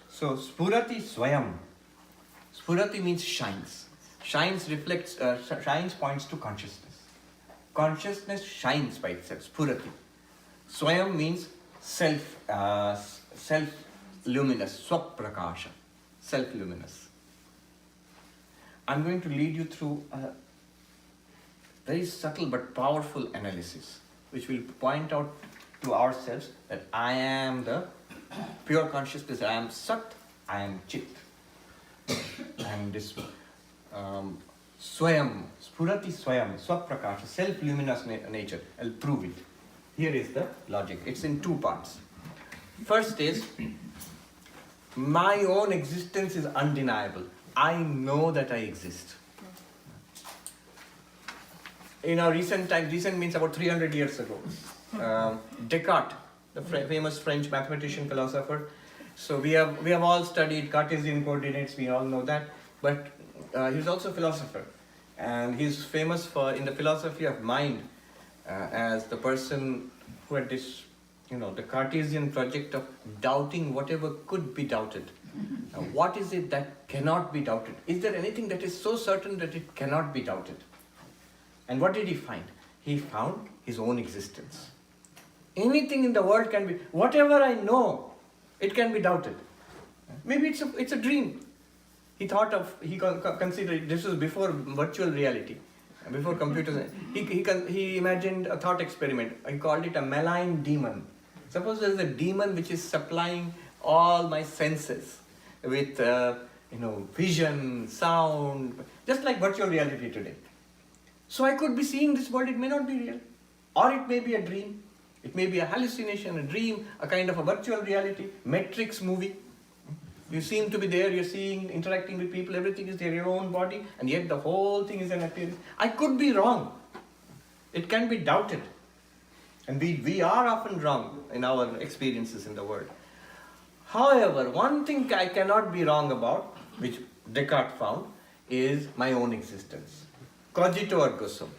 So, Spurati Swayam. Spurati means shines. Shines reflects, shines points to consciousness. Consciousness shines by itself, Spurati. Swayam means self-luminous, Swaprakasha, self-luminous. I'm going to lead you through a very subtle but powerful analysis, which will point out to ourselves that I am the pure consciousness, I am Sat, I am Chit. And this Swayam, Spurati Swayam, Swaprakasha, self-luminous nature. I'll prove it. Here is the logic. It's in two parts. First is, my own existence is undeniable. I know that I exist. In our recent times, recent means about 300 years ago, Descartes, the famous French mathematician, philosopher. So we have all studied Cartesian coordinates, we all know that. But he was also a philosopher. And he's famous for, in the philosophy of mind, as the person who had this, the Cartesian project of doubting whatever could be doubted. Now, what is it that cannot be doubted? Is there anything that is so certain that it cannot be doubted? And what did he find? He found his own existence. Anything in the world can be, whatever I know, it can be doubted. Maybe it's a dream. He considered, this was before virtual reality, before computers. He imagined a thought experiment. He called it a malign demon. Suppose there is a demon which is supplying all my senses with vision, sound, just like virtual reality today. So I could be seeing this world, it may not be real. Or it may be a dream. It may be a hallucination, a dream, a kind of a virtual reality, Matrix movie. You seem to be there, you're seeing, interacting with people, everything is there, your own body, and yet the whole thing is an appearance. I could be wrong. It can be doubted. And we are often wrong in our experiences in the world. However, one thing I cannot be wrong about, which Descartes found, is my own existence. Cogito ergo sum.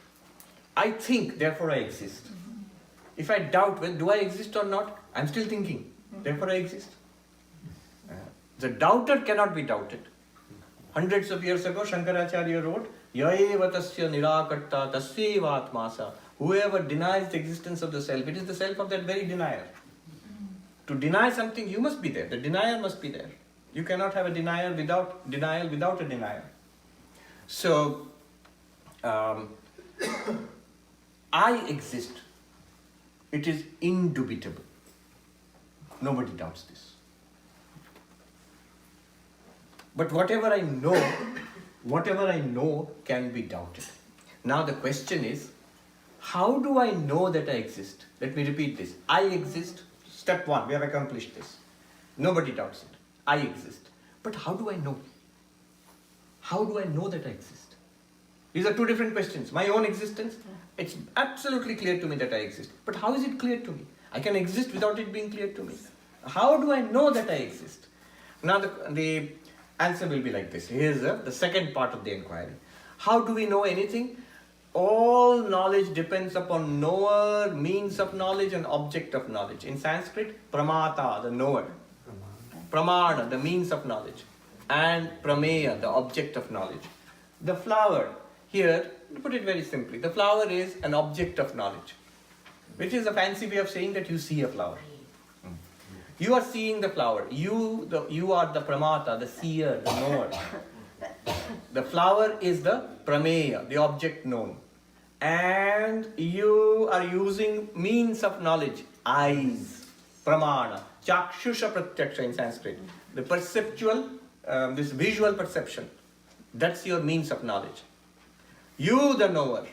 I think, therefore I exist. If I doubt, well, do I exist or not? I'm still thinking, therefore I exist. The doubter cannot be doubted. Hundreds of years ago, Shankaracharya wrote, Yaeva tasya nirakarta tasyeva atmasa. Whoever denies the existence of the self, it is the self of that very denier. To deny something, you must be there. The denier must be there. You cannot have a denial without a denier. So, I exist. It is indubitable. Nobody doubts this. But whatever I know can be doubted. Now the question is, how do I know that I exist? Let me repeat this. I exist. Step one, we have accomplished this. Nobody doubts it. I exist. But how do I know? How do I know that I exist? These are two different questions. My own existence, it's absolutely clear to me that I exist. But how is it clear to me? I can exist without it being clear to me. How do I know that I exist? Now the answer will be like this. Here's the second part of the inquiry. How do we know anything? All knowledge depends upon knower, means of knowledge and object of knowledge. In Sanskrit, pramata, the knower. Pramana, the means of knowledge. And prameya, the object of knowledge. The flower, here, to put it very simply, the flower is an object of knowledge, which is a fancy way of saying that you see a flower. You are seeing the flower. You are the pramata, the seer, the knower. The flower is the prameya, the object known. And you are using means of knowledge, eyes, pramana, chakshusha pratyaksha in Sanskrit. The perceptual, this visual perception, that's your means of knowledge. You, the knower.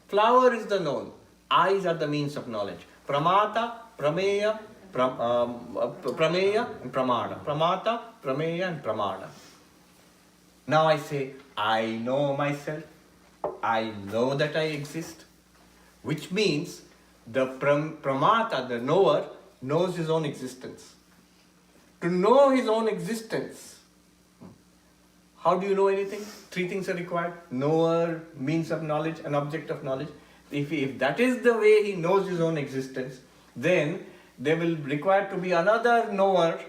Flower is the known. Eyes are the means of knowledge. Pramata, prameya, prameya and pramana. Pramata, prameya and pramana. Now I say, I know myself. I know that I exist. Which means the pramata, the knower, knows his own existence. To know his own existence, how do you know anything? Three things are required. Knower, means of knowledge, and object of knowledge. If that is the way he knows his own existence, then there will require to be another knower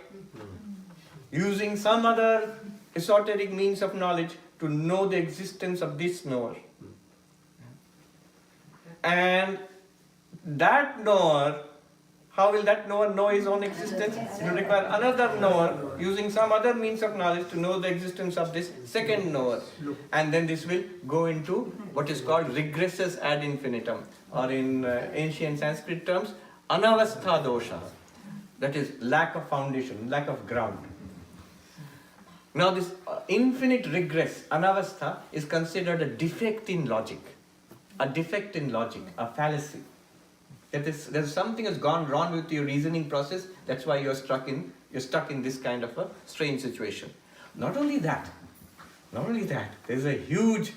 using some other esoteric means of knowledge to know the existence of this knower. And that knower, how will that knower know his own existence? It will require another knower using some other means of knowledge to know the existence of this second knower. And then this will go into what is called regressus ad infinitum, or in ancient Sanskrit terms, anavastha dosha. That is lack of foundation, lack of ground. Now this infinite regress, anavastha, is considered a defect in logic. A defect in logic, a fallacy. There's something has gone wrong with your reasoning process. That's why you're stuck in this kind of a strange situation. Not only that, there's a huge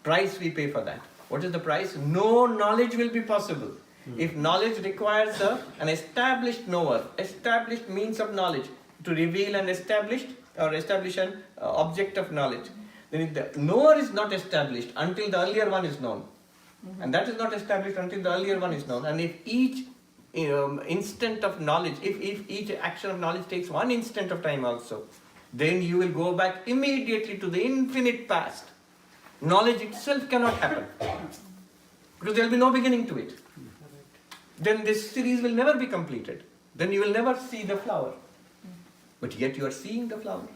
price we pay for that. What is the price? No knowledge will be possible. If knowledge requires an established knower, established means of knowledge to reveal an establish an object of knowledge, then if the knower is not established until the earlier one is known, and that is not established until the earlier one is known, and if each instant of knowledge, if each action of knowledge takes one instant of time also, then you will go back immediately to the infinite past. Knowledge itself cannot happen, because there will be no beginning to it. Then this series will never be completed. Then you will never see the flower. But yet you are seeing the flower.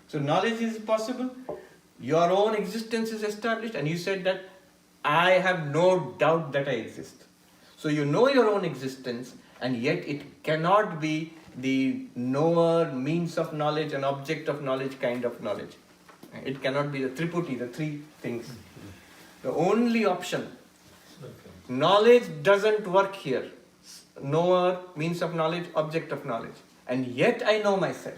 So knowledge is possible. Your own existence is established, and you said that I have no doubt that I exist. So you know your own existence, and yet it cannot be the knower, means of knowledge, and object of knowledge kind of knowledge. It cannot be the triputi, the three things. The only option. Knowledge doesn't work here. Knower, means of knowledge, object of knowledge. And yet I know myself.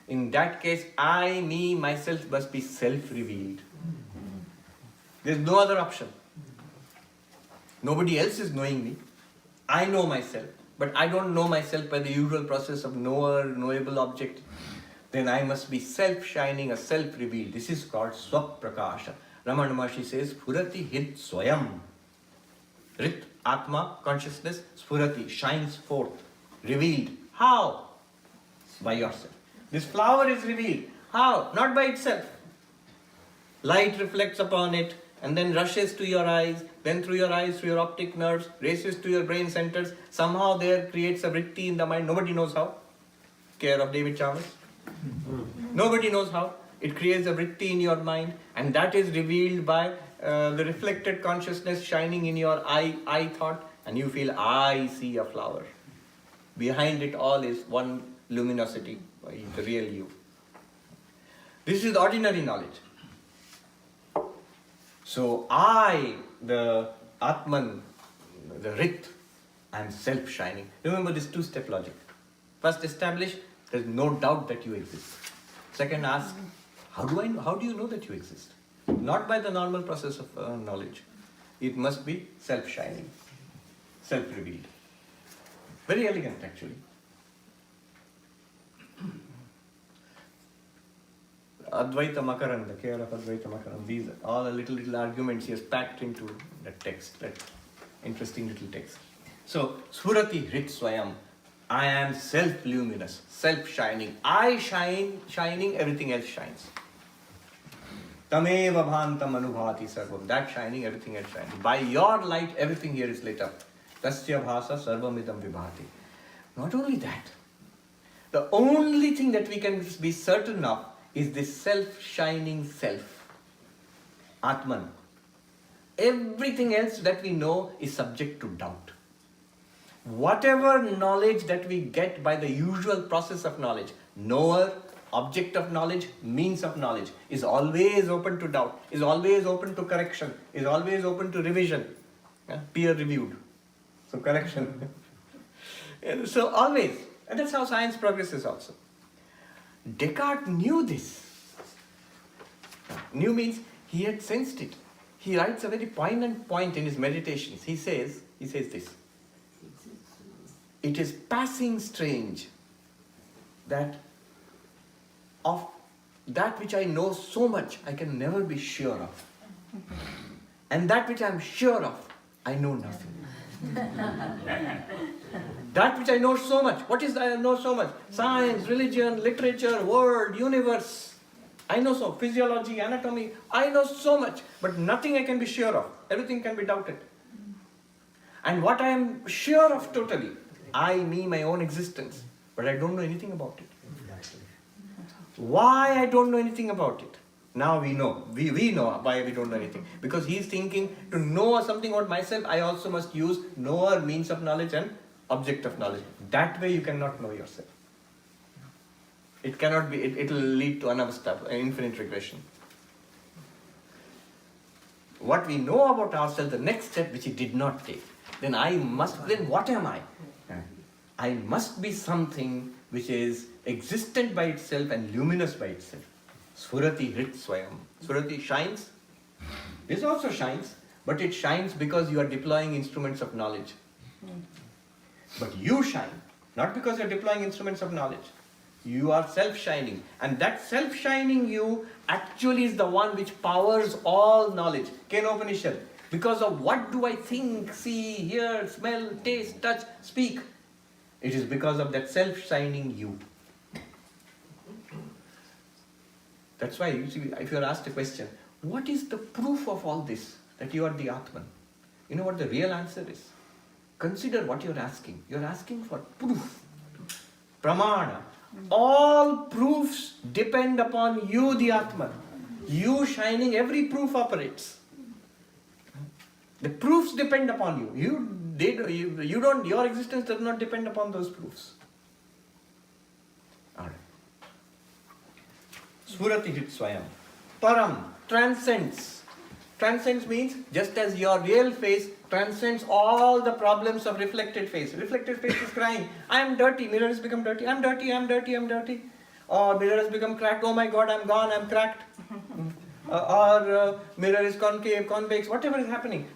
In that case, I, me, myself must be self-revealed. There's no other option. Nobody else is knowing me. I know myself. But I don't know myself by the usual process of knower, knowable object. Then I must be self-shining, a self-revealed. This is called Swaprakasha. Ramana Maharshi says, Phurati hit swayam. Rit, Atma, consciousness, Sphurati, shines forth, revealed. How? By yourself. This flower is revealed. How? Not by itself. Light reflects upon it and then rushes to your eyes, then through your eyes, through your optic nerves, races to your brain centers. Somehow there creates a vritti in the mind. Nobody knows how. Care of David Chalmers. Nobody knows how. It creates a vritti in your mind, and that is revealed by the reflected consciousness shining in your I thought, and you feel, I see a flower. Behind it all is one luminosity, the real you. This is ordinary knowledge. So I, the Atman, the Rit, I am self-shining. Remember this two-step logic. First establish, there is no doubt that you exist. Second ask, how do you know that you exist? Not by the normal process of knowledge. It must be self-shining, self-revealed. Very elegant actually. Advaita Makaranda, care of Advaita Makaranda. These are all the little arguments he has packed into that text, that interesting little text. So, Sphurati Hrit Swayam. I am self-luminous, self-shining. I shine, shining, everything else shines. Tameva bhantam anubhati sarvam. That shining, everything else shines. By your light, everything here is lit up. Tasya bhasa sarvamidam vibhati. Not only that, the only thing that we can be certain of is this self-shining self. Atman. Everything else that we know is subject to doubt. Whatever knowledge that we get by the usual process of knowledge, knower, object of knowledge, means of knowledge, is always open to doubt, is always open to correction, is always open to revision, peer-reviewed. So correction. So always. And that's how science progresses also. Descartes knew this. Knew means he had sensed it. He writes a very poignant point in his meditations. He says this. It is passing strange that of that which I know so much, I can never be sure of. And that which I am sure of, I know nothing. That which I know so much. What is that I know so much? Science, religion, literature, world, universe. I know so. Physiology, anatomy. I know so much. But nothing I can be sure of. Everything can be doubted. And what I am sure of totally, I, me, my own existence. But I don't know anything about it. Why I don't know anything about it? Now we know. We know why we don't know anything. Because he is thinking, to know something about myself, I also must use knower, means of knowledge, and object of knowledge. That way you cannot know yourself. It cannot be, it will lead to anavastha, infinite regression. What we know about ourselves, the next step which he did not take, then what am I? I must be something which is existent by itself and luminous by itself. Sphurati Hrit Swayam. Sphurati shines. This also shines, but it shines because you are deploying instruments of knowledge. But you shine, not because you are deploying instruments of knowledge. You are self-shining. And that self-shining you actually is the one which powers all knowledge. Kenopanishad. Because of what do I think, see, hear, smell, taste, touch, speak? It is because of that self-shining you. That's why, you see, if you are asked a question, what is the proof of all this, that you are the Atman? You know what the real answer is? Consider what you are asking. You are asking for proof. Pramana. All proofs depend upon you, the Atman. You shining, every proof operates. The proofs depend upon you. Your existence does not depend upon those proofs. Spurati hit swayam. Param, transcends. Transcends means just as your real face transcends all the problems of reflected face. Reflected face is crying, I am dirty, mirror has become dirty, I am dirty, I am dirty, I am dirty. Or mirror has become cracked, oh my God, I am gone, I am cracked. Or mirror is concave, convex, whatever is happening.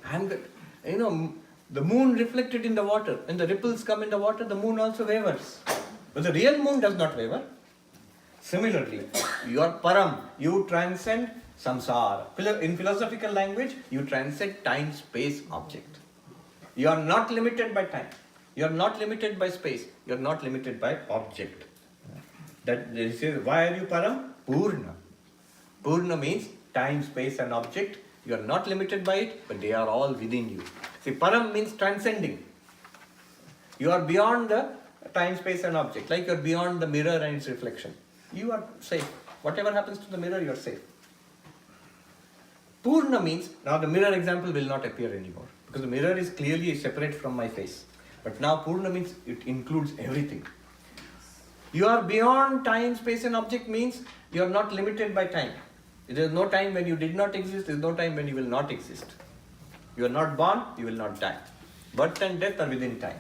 The moon reflected in the water. When the ripples come in the water, the moon also wavers. But the real moon does not waver. Similarly, you are param, you transcend samsara. In philosophical language, you transcend time, space, object. You are not limited by time. You are not limited by space. You are not limited by object. That they say, why are you param? Purna. Purna means time, space and object. You are not limited by it, but they are all within you. See, param means transcending. You are beyond the time, space and object. Like you are beyond the mirror and its reflection. You are safe. Whatever happens to the mirror, you are safe. Purna means, now the mirror example will not appear anymore. Because the mirror is clearly separate from my face. But now Purna means it includes everything. You are beyond time, space and object means you are not limited by time. There is no time when you did not exist, there is no time when you will not exist. You are not born, you will not die. Birth and death are within time.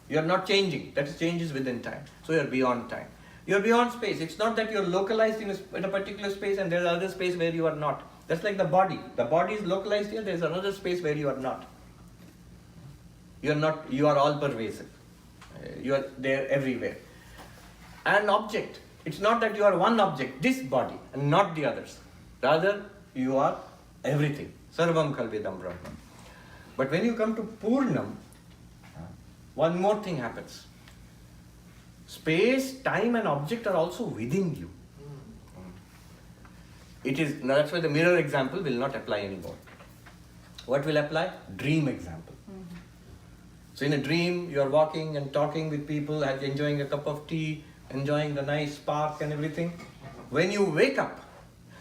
You are not changing, that change is within time. So you are beyond time. You are beyond space. It's not that you are localized in a particular space and there is another space where you are not. That's like the body. The body is localized here, there is another space where you are not. You are all pervasive. You are there everywhere. An object. It's not that you are one object, this body, and not the others. Rather, you are everything. Sarvam Khalvidam Brahman. But when you come to Purnam, one more thing happens. Space, time and object are also within you. That's why the mirror example will not apply anymore. What will apply? Dream example. So in a dream, you are walking and talking with people, enjoying a cup of tea, enjoying the nice park and everything. When you wake up,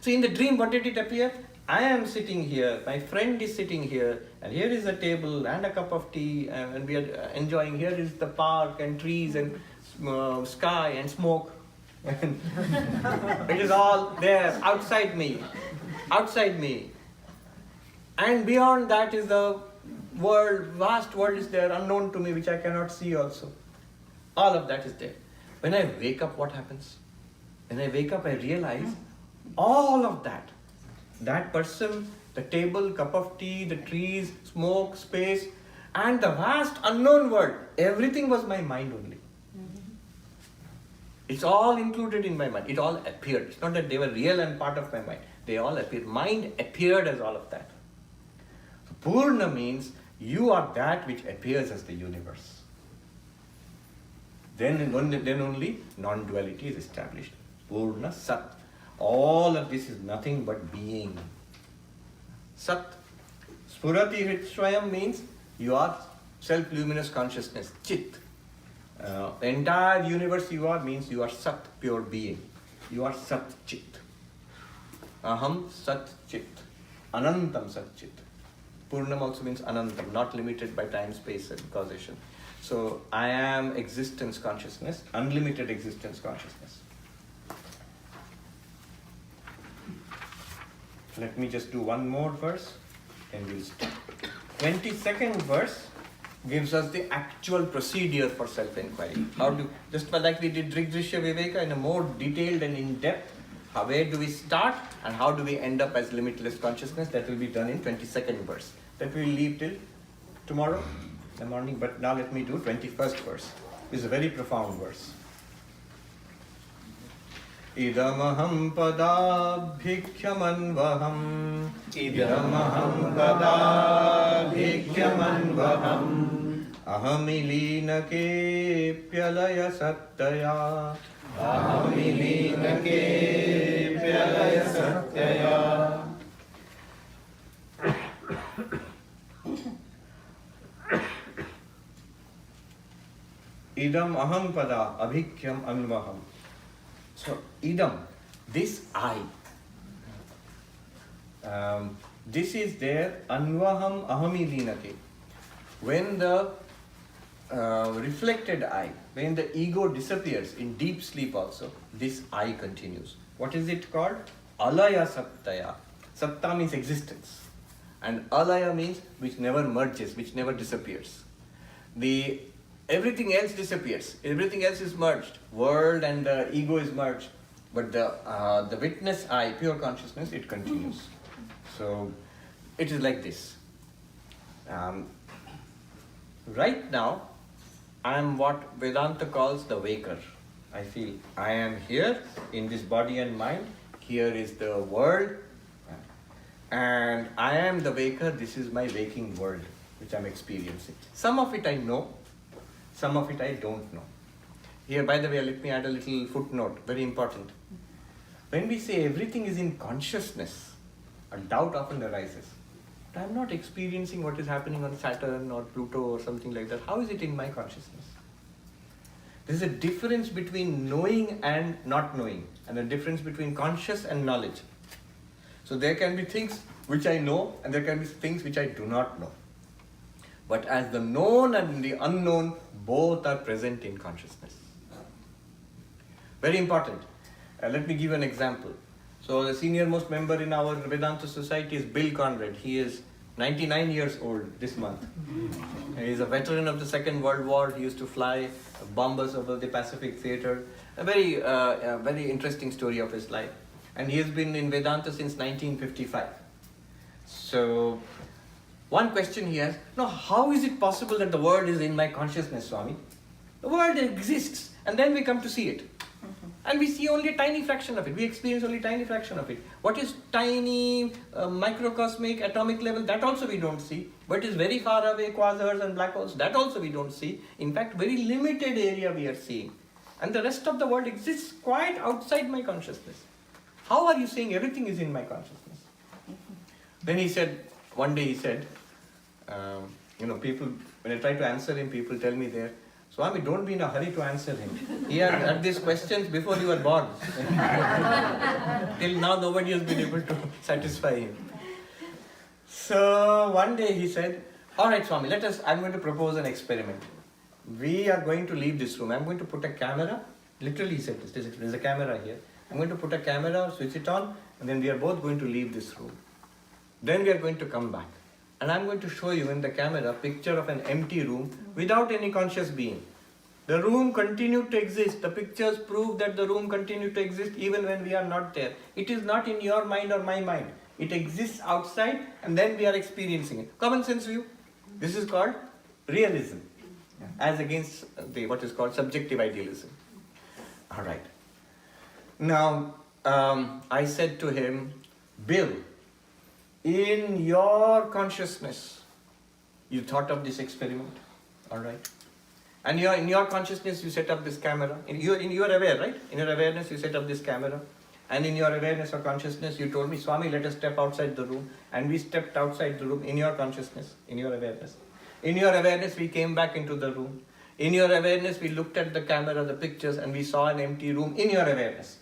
so in the dream, what did it appear? I am sitting here, my friend is sitting here, and here is a table and a cup of tea, and we are enjoying, here is the park and trees and sky and smoke. It is all there, outside me. And beyond that is the world, vast world is there, unknown to me, which I cannot see also. All of that is there. When I wake up, what happens? When I wake up, I realize all of that. That person, the table, cup of tea, the trees, smoke, space, and the vast unknown world, everything was my mind only. It's all included in my mind. It all appeared. It's not that they were real and part of my mind. They all appeared. Mind appeared as all of that. So Purna means you are that which appears as the universe. Then only non-duality is established. Purna Sat. All of this is nothing but being. Sat. Spurati Hrit Swayam means you are self-luminous consciousness. Chit. The entire universe you are means you are Sat, pure being. You are Sat Chit. Aham Sat Chit. Anantam Sat Chit. Purnam also means Anantam, not limited by time, space and causation. So I am existence consciousness, unlimited existence consciousness. Let me just do one more verse and we'll stop. 22nd verse gives us the actual procedure for self-inquiry. Just like we did Drigdrishya Viveka in a more detailed and in-depth, where do we start and how do we end up as limitless consciousness? That will be done in 22nd verse. That we will leave till tomorrow in the morning, but now let me do 21st verse. This is a very profound verse. Idamaham padabhikhyamanvaham Idamaham padabhikhyamanvaham Ahamilinake pyalaya sattaya Ahamilinake pyalaya sattaya. Idam aham pada abhikhyam anvaham. So, idam, this I. This is there, anvaham ahami linake. When the reflected I. When the ego disappears in deep sleep also, this I continues. What is it called? Alaya Sattaya. Satta means existence. And Alaya means which never merges, which never disappears. Everything else disappears. Everything else is merged. World and the ego is merged. But the witness I, pure consciousness, it continues. So it is like this. Right now, I am what Vedanta calls the waker. I feel I am here in this body and mind. Here is the world. And I am the waker. This is my waking world, which I am experiencing. Some of it I know. Some of it I don't know. Here, by the way, let me add a little footnote, very important. When we say everything is in consciousness, a doubt often arises. But I am not experiencing what is happening on Saturn or Pluto or something like that. How is it in my consciousness? There is a difference between knowing and not knowing, and a difference between conscious and knowledge. So there can be things which I know, and there can be things which I do not know. But as the known and the unknown, both are present in consciousness. Very important. Let me give an example. So the senior most member in our Vedanta society is Bill Conrad. He is 99 years old this month. He is a veteran of the Second World War. He used to fly bombers over the Pacific Theatre. A very interesting story of his life. And he has been in Vedanta since 1955. So one question he has, now how is it possible that the world is in my consciousness, Swami? The world exists and then we come to see it. And we see only a tiny fraction of it. We experience only a tiny fraction of it. What is tiny, microcosmic, atomic level, that also we don't see. What is very far away, quasars and black holes, that also we don't see. In fact, very limited area we are seeing. And the rest of the world exists quite outside my consciousness. How are you saying everything is in my consciousness? Then he said, one day he said, people, when I try to answer him, people tell me there, Swami, don't be in a hurry to answer him. He had these questions before you were born. Till now, nobody has been able to satisfy him. So one day he said, all right, Swami, I'm going to propose an experiment. We are going to leave this room. I'm going to put a camera. Literally he said this, there's a camera here. I'm going to put a camera, switch it on, and then we are both going to leave this room. Then we are going to come back. And I'm going to show you in the camera a picture of an empty room without any conscious being. The room continued to exist. The pictures prove that the room continued to exist even when we are not there. It is not in your mind or my mind. It exists outside and then we are experiencing it. Common sense view. This is called realism, as against what is called subjective idealism. All right. Now, I said to him, Bill, in your consciousness, you thought of this experiment, all right? And in your consciousness, you set up this camera. You are aware, right? In your awareness, you set up this camera. And in your awareness or consciousness, you told me, Swami, let us step outside the room. And we stepped outside the room in your consciousness, in your awareness. In your awareness, we came back into the room. In your awareness, we looked at the camera, the pictures, and we saw an empty room in your awareness.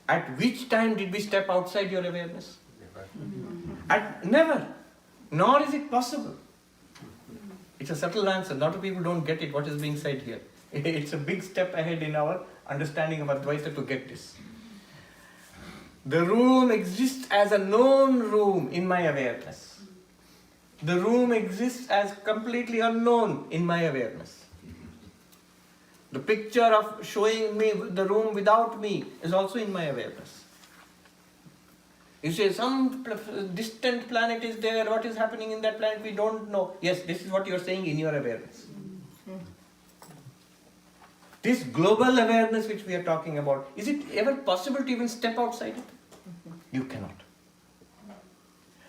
At which time did we step outside your awareness? Never. Nor is it possible. It's a subtle answer. A lot of people don't get it, what is being said here. It's a big step ahead in our understanding of Advaita to get this. The room exists as a known room in my awareness. The room exists as completely unknown in my awareness. The picture of showing me the room without me is also in my awareness. You say some distant planet is there, what is happening in that planet we don't know. Yes, this is what you are saying in your awareness. This global awareness which we are talking about, is it ever possible to even step outside it? You cannot.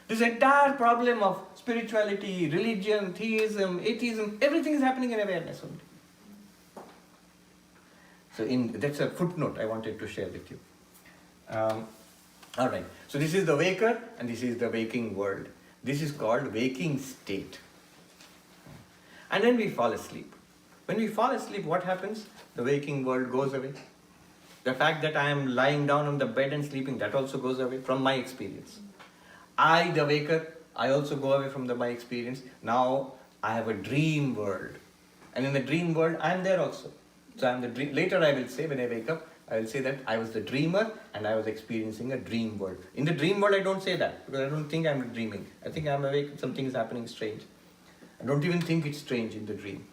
This entire problem of spirituality, religion, theism, atheism, everything is happening in awareness only. So that's a footnote I wanted to share with you. All right, so this is the waker and this is the waking world. This is called waking state. And then we fall asleep. When we fall asleep, what happens? The waking world goes away. The fact that I am lying down on the bed and sleeping, that also goes away from my experience. I, the waker, I also go away from my experience. Now I have a dream world. And in the dream world, I am there also. So I am the dream. Later I will say, when I wake up, I will say that I was the dreamer and I was experiencing a dream world. In the dream world, I don't say that because I don't think I'm dreaming. I think I'm awake and something is happening strange. I don't even think it's strange in the dream.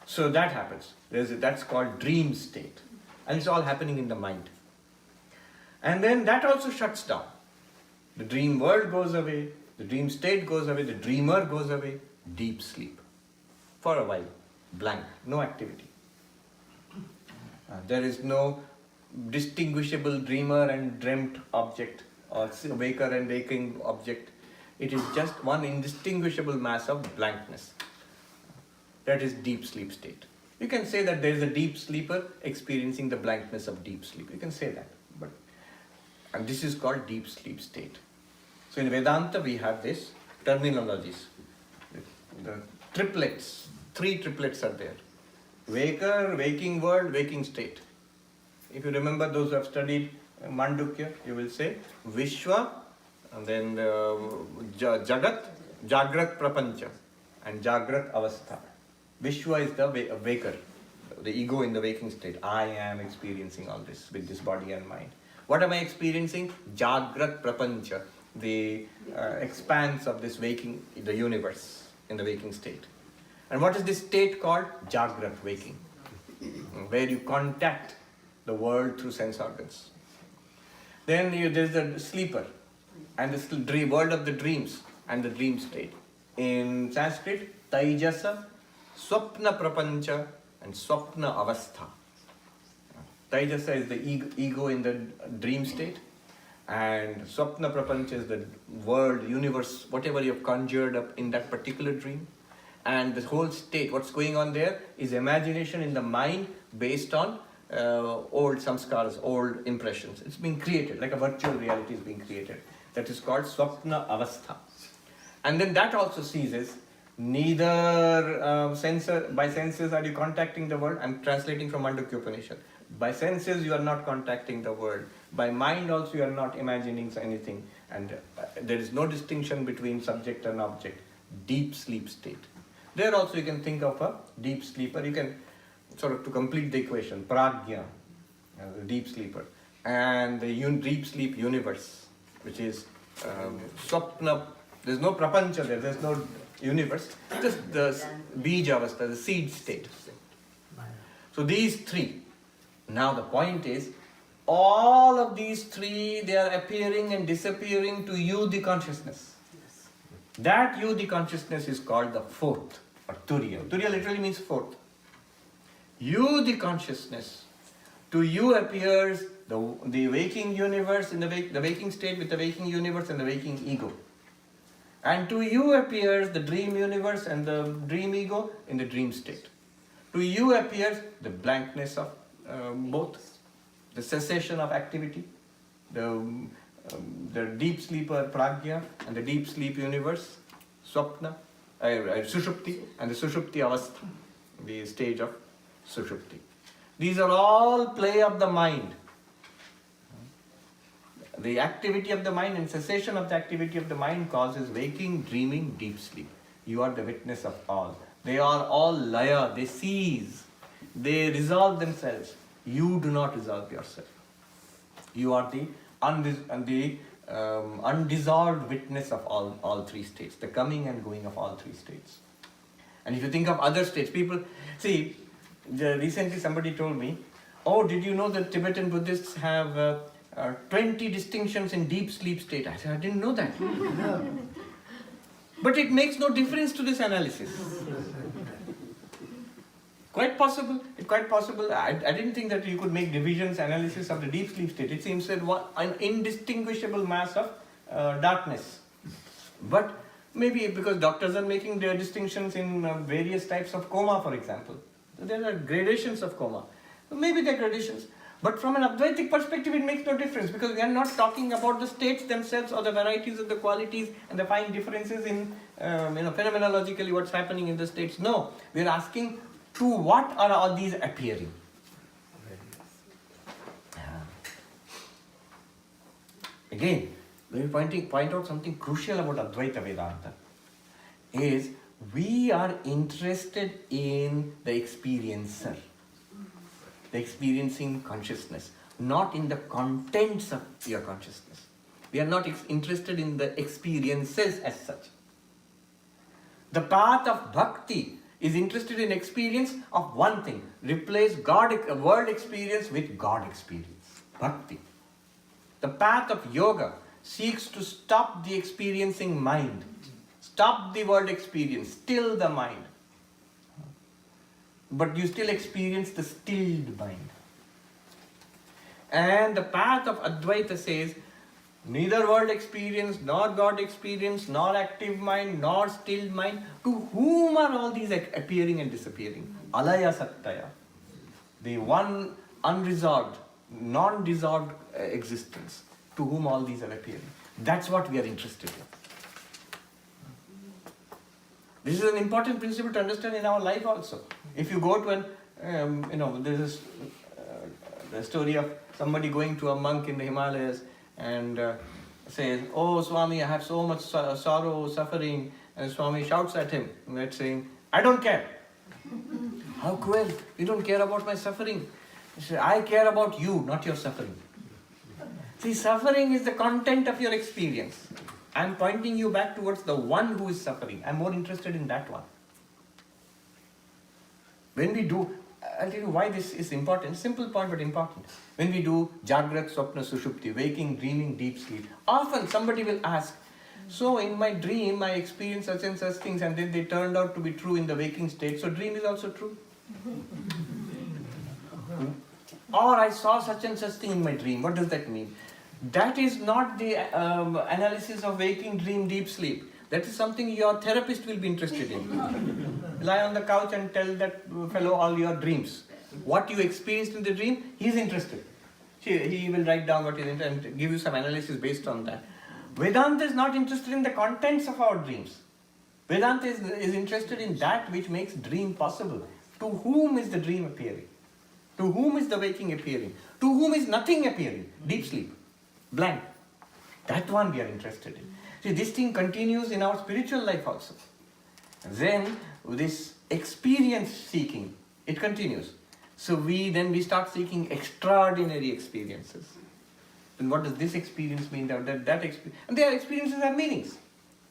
So that happens. That's called dream state. And it's all happening in the mind. And then that also shuts down. The dream world goes away, the dream state goes away, the dreamer goes away, deep sleep. For a while, blank, no activity. There is no distinguishable dreamer and dreamt object or waker and waking object. It is just one indistinguishable mass of blankness. That is deep sleep state. You can say that there is a deep sleeper experiencing the blankness of deep sleep. You can say that. And this is called deep sleep state. So in Vedanta we have this terminologies. The triplets, 3 triplets are there. Waker, waking world, waking state. If you remember those who have studied Mandukya, you will say Vishwa, and then Jagat, Jagrat Prapancha, and Jagrat Avastha. Vishwa is the waker, the ego in the waking state. I am experiencing all this with this body and mind. What am I experiencing? Jagrat Prapancha, the expanse of this waking, the universe in the waking state. And what is this state called? Jagrat, waking, where you contact the world through sense organs. Then there is the sleeper and the world of the dreams and the dream state. In Sanskrit, Taijasa, Swapna Prapancha and Swapna Avastha. Taijasa is the ego in the dream state, and Swapna Prapancha is the world, universe, whatever you have conjured up in that particular dream. And the whole state, what's going on there is imagination in the mind based on old samskaras, old impressions. It's being created, like a virtual reality is being created. That is called Swapna Avastha. And then that also ceases. Neither by senses are you contacting the world. I'm translating from Mandukya Upanishad. By senses you are not contacting the world. By mind also you are not imagining anything. And there is no distinction between subject and object. Deep sleep state. There also you can think of a deep sleeper. You can sort of to complete the equation. Prajna, the deep sleeper. And the deep sleep universe, which is Swapna. There's no prapancha there. There's no universe. Just the bija avastha, the seed state. So these 3. Now the point is, all of these 3, they are appearing and disappearing to you, the consciousness. That you, the consciousness, is called the 4th, or Turiya. Turiya literally means 4th. You, the consciousness, to you appears the waking universe in the waking state with the waking universe and the waking ego. And to you appears the dream universe and the dream ego in the dream state. To you appears the blankness of both, the cessation of activity, the deep sleeper prajna and the deep sleep universe, swapna, sushupti, and the sushupti avastha, the stage of sushupti. These are all play of the mind. The activity of the mind and cessation of the activity of the mind causes waking, dreaming, deep sleep. You are the witness of all. They are all laya, they cease, they resolve themselves. You do not resolve yourself. You are the undissolved witness of all 3 states, the coming and going of all 3 states. And if you think of other states, people, see, recently somebody told me, oh, did you know that Tibetan Buddhists have 20 distinctions in deep sleep state? I said, I didn't know that. But it makes no difference to this analysis. Quite possible. I didn't think that you could make divisions, analysis of the deep sleep state. It seems that an indistinguishable mass of darkness. But maybe because doctors are making their distinctions in various types of coma, for example. There are gradations of coma. Maybe there are gradations. But from an Advaitic perspective, it makes no difference because we are not talking about the states themselves or the varieties of the qualities and the fine differences in phenomenologically what's happening in the states. No, we are asking to what are all these appearing. Again, let me point out something crucial about Advaita Vedanta is We are interested in the experiencer, the experiencing consciousness, not in the contents of your consciousness. We are not interested in the experiences as such. The path of bhakti is interested in experience of one thing. Replace world experience with God experience. Bhakti. The path of yoga seeks to stop the experiencing mind. Stop the world experience. Still the mind. But you still experience the stilled mind. And the path of Advaita says, neither world experience, nor God experience, nor active mind, nor stilled mind. To whom are all these appearing and disappearing? Alaya Sattaya. The one unresolved, non-dissolved existence. To whom all these are appearing. That's what we are interested in. This is an important principle to understand in our life also. If you go to an, there is the story of somebody going to a monk in the Himalayas and says, "Oh Swami, I have so much sorrow, suffering." And Swami shouts at him, saying, "I don't care." How cruel! You don't care about my suffering. He says, "I care about you, not your suffering." See, suffering is the content of your experience. I am pointing you back towards the one who is suffering. I am more interested in that one. When we do, I'll tell you why this is important. Simple point but important. When we do Jagrat, Swapna, Sushupti, waking, dreaming, deep sleep, often somebody will ask, "So in my dream I experienced such and such things and then they turned out to be true in the waking state. So dream is also true?" Or I saw such and such thing in my dream. What does that mean? That is not the analysis of waking, dream, deep sleep. That is something your therapist will be interested in. Lie on the couch and tell that fellow all your dreams. What you experienced in the dream, he is interested. He will write down what he is interested in and give you some analysis based on that. Vedanta is not interested in the contents of our dreams. Vedanta is interested in that which makes dream possible. To whom is the dream appearing? To whom is the waking appearing? To whom is nothing appearing? Deep sleep. Blank. That one we are interested in. See, this thing continues in our spiritual life also. Then, this experience seeking, it continues. So we start seeking extraordinary experiences. Then what does this experience mean? And their experiences have meanings.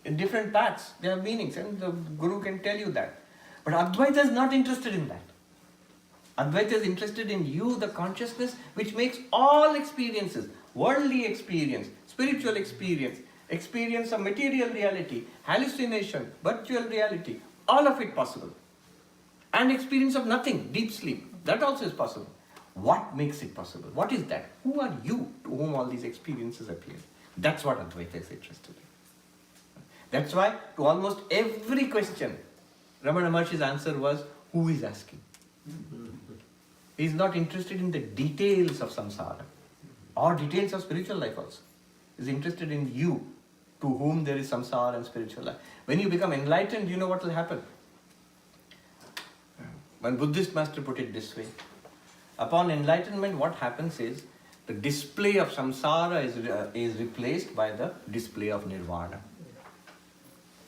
In different paths, they have meanings. And the Guru can tell you that. But Advaita is not interested in that. Advaita is interested in you, the consciousness, which makes all experiences, worldly experience, spiritual experience, experience of material reality, hallucination, virtual reality, all of it possible. And experience of nothing, deep sleep, that also is possible. What makes it possible? What is that? Who are you to whom all these experiences appear? That's what Advaita is interested in. That's why to almost every question, Ramana Maharshi's answer was, who is asking? He is not interested in the details of samsara or details of spiritual life also. He is interested in you, to whom there is samsara and spiritual life. When you become enlightened, you know what will happen. One Buddhist master put it this way. Upon enlightenment, what happens is the display of samsara is replaced by the display of nirvana.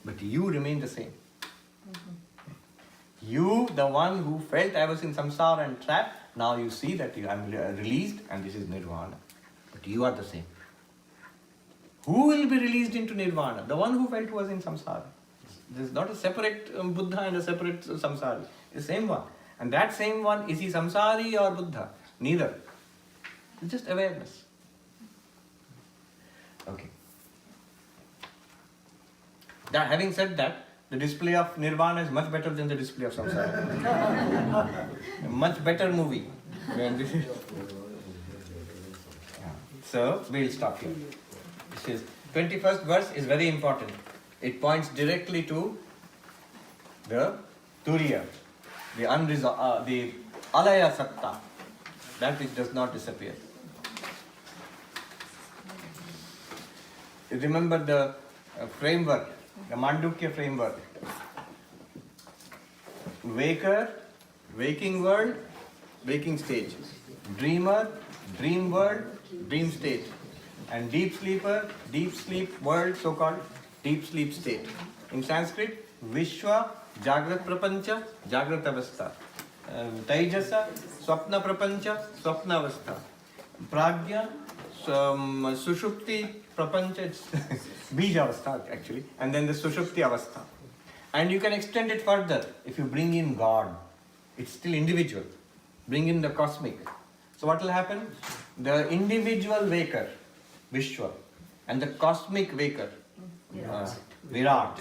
But you remain the same. You, the one who felt I was in samsara and trapped, now you see that I am released and this is nirvana. But you are the same. Who will be released into nirvana? The one who felt was in samsara. There is not a separate Buddha and a separate samsari. It's the same one. And that same one, is he samsari or Buddha? Neither. It's just awareness. Okay. That, having said that, the display of nirvana is much better than the display of samsara. A much better movie. So, we'll stop here. This is 21st verse is very important. It points directly to the Turiya, the unresolved, the Alaya Satta, that which does not disappear. You remember the framework, the Mandukya framework. Waker, waking world, waking stage. Dreamer, dream world, dream state. And deep sleeper, deep sleep world, so-called deep sleep state. In Sanskrit, Vishwa, Jagrat Prapancha, Jagrat Avastha. Taijasa, Swapna Prapancha, Swapna Avastha. Pragya, Sushupti Prapancha, it's Bija Avastha actually, and then the Sushupti Avastha. And you can extend it further if you bring in God. It's still individual. Bring in the cosmic. So what will happen? The individual waker, Vishwa, and the cosmic waker, Virat.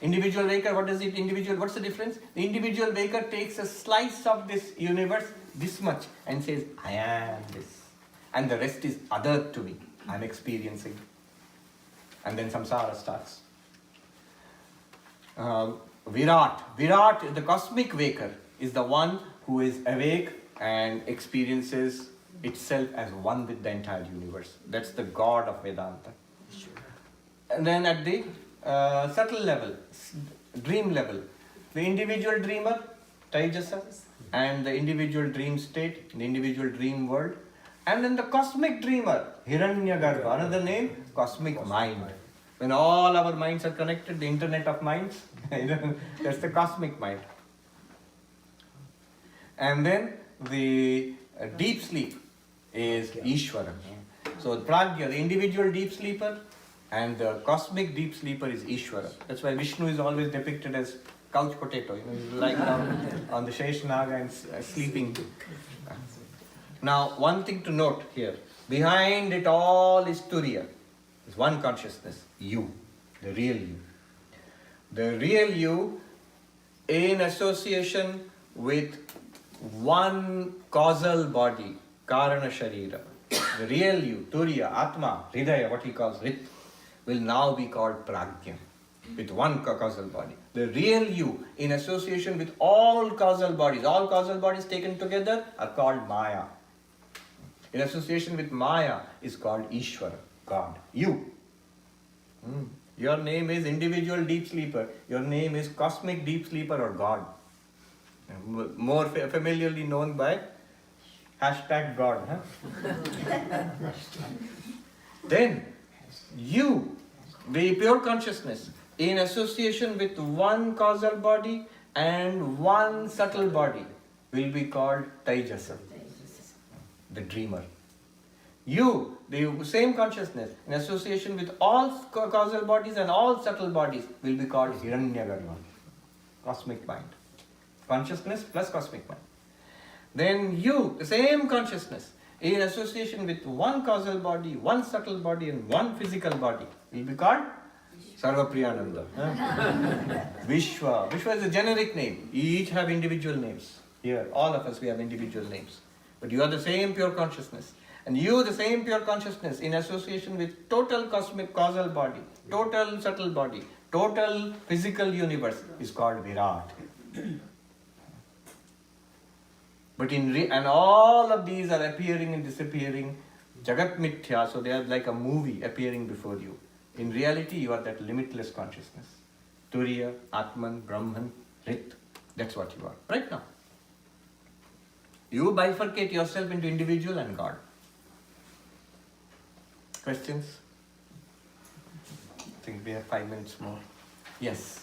Individual waker, what is it? Individual, what's the difference? The individual waker takes a slice of this universe, this much, and says, I am this. And the rest is other to me. I'm experiencing. And then samsara starts. Virat, the cosmic waker, is the one who is awake and experiences itself as one with the entire universe. That's the God of Vedanta. And then at the subtle level, dream level, the individual dreamer, Taijasa, and the individual dream state, the individual dream world, and then the cosmic dreamer, Hiranyagarbha, another name, cosmic mind. When all our minds are connected, the internet of minds, that's the cosmic mind. And then the deep sleep is Ishvara. So Pragya, the individual deep sleeper, and the cosmic deep sleeper is Ishvara. That's why Vishnu is always depicted as couch potato. He's lying down on the Sheshnaga and sleeping. Now, one thing to note here, behind it all is Turiya. There's one consciousness, you, the real you. The real you in association with one causal body, Karana Sharira. The real you, Turiya, Atma, Hridaya, what he calls Rit, will now be called Pragya, with one causal body. The real you in association with all causal bodies taken together are called Maya. In association with Maya is called Ishvara, God, you. Your name is individual deep sleeper. Your name is cosmic deep sleeper or God. More familiarly known by #God. Then you, the pure consciousness, in association with one causal body and one subtle body, will be called Taijasa, the dreamer. You, the same consciousness, in association with all causal bodies and all subtle bodies, will be called Hiranyagarbha, cosmic mind. Consciousness plus cosmic mind. Then you, the same consciousness, in association with one causal body, one subtle body, and one physical body, will be called Sarvapriyananda. Vishwa. Vishwa is a generic name. Each have individual names. Here, all of us, we have individual names. But you are the same pure consciousness. And you, the same pure consciousness, in association with total cosmic causal body, total subtle body, total physical universe, is called Virat. But and all of these are appearing and disappearing, Jagat Mithya, so they are like a movie appearing before you. In reality, you are that limitless consciousness. Turiya, Atman, Brahman, Rit. That's what you are, right now. You bifurcate yourself into individual and God. Questions? I think we have 5 minutes more. Yes.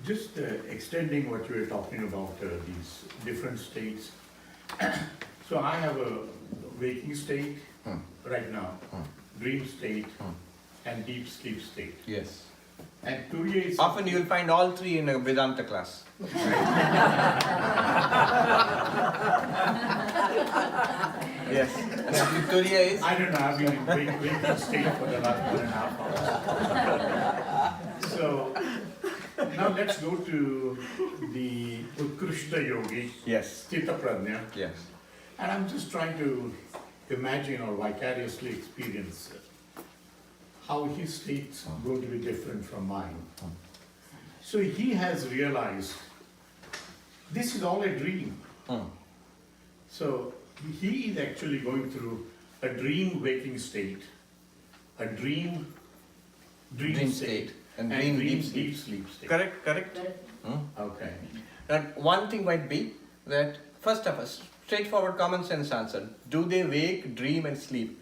Just extending what you were talking about, these different states. So I have a waking state right now, dream state, and deep sleep state. Yes. And Turiya is... Often you will find all three in a Vedanta class. Yes. And Turiya is? I don't know, I've been in waking state for the last 1.5 hours. So, now let's go to the Utkrishta Yogi, Yes. Sthita Prajna. Yes. And I'm just trying to imagine or vicariously experience how his state's going to be different from mine. So he has realized this is all a dream. So he is actually going through a dream waking state, a dream state, and dream dream deep sleep state. Correct. Okay. That one thing might be that first of us, straightforward common sense answer. Do they wake, dream and sleep?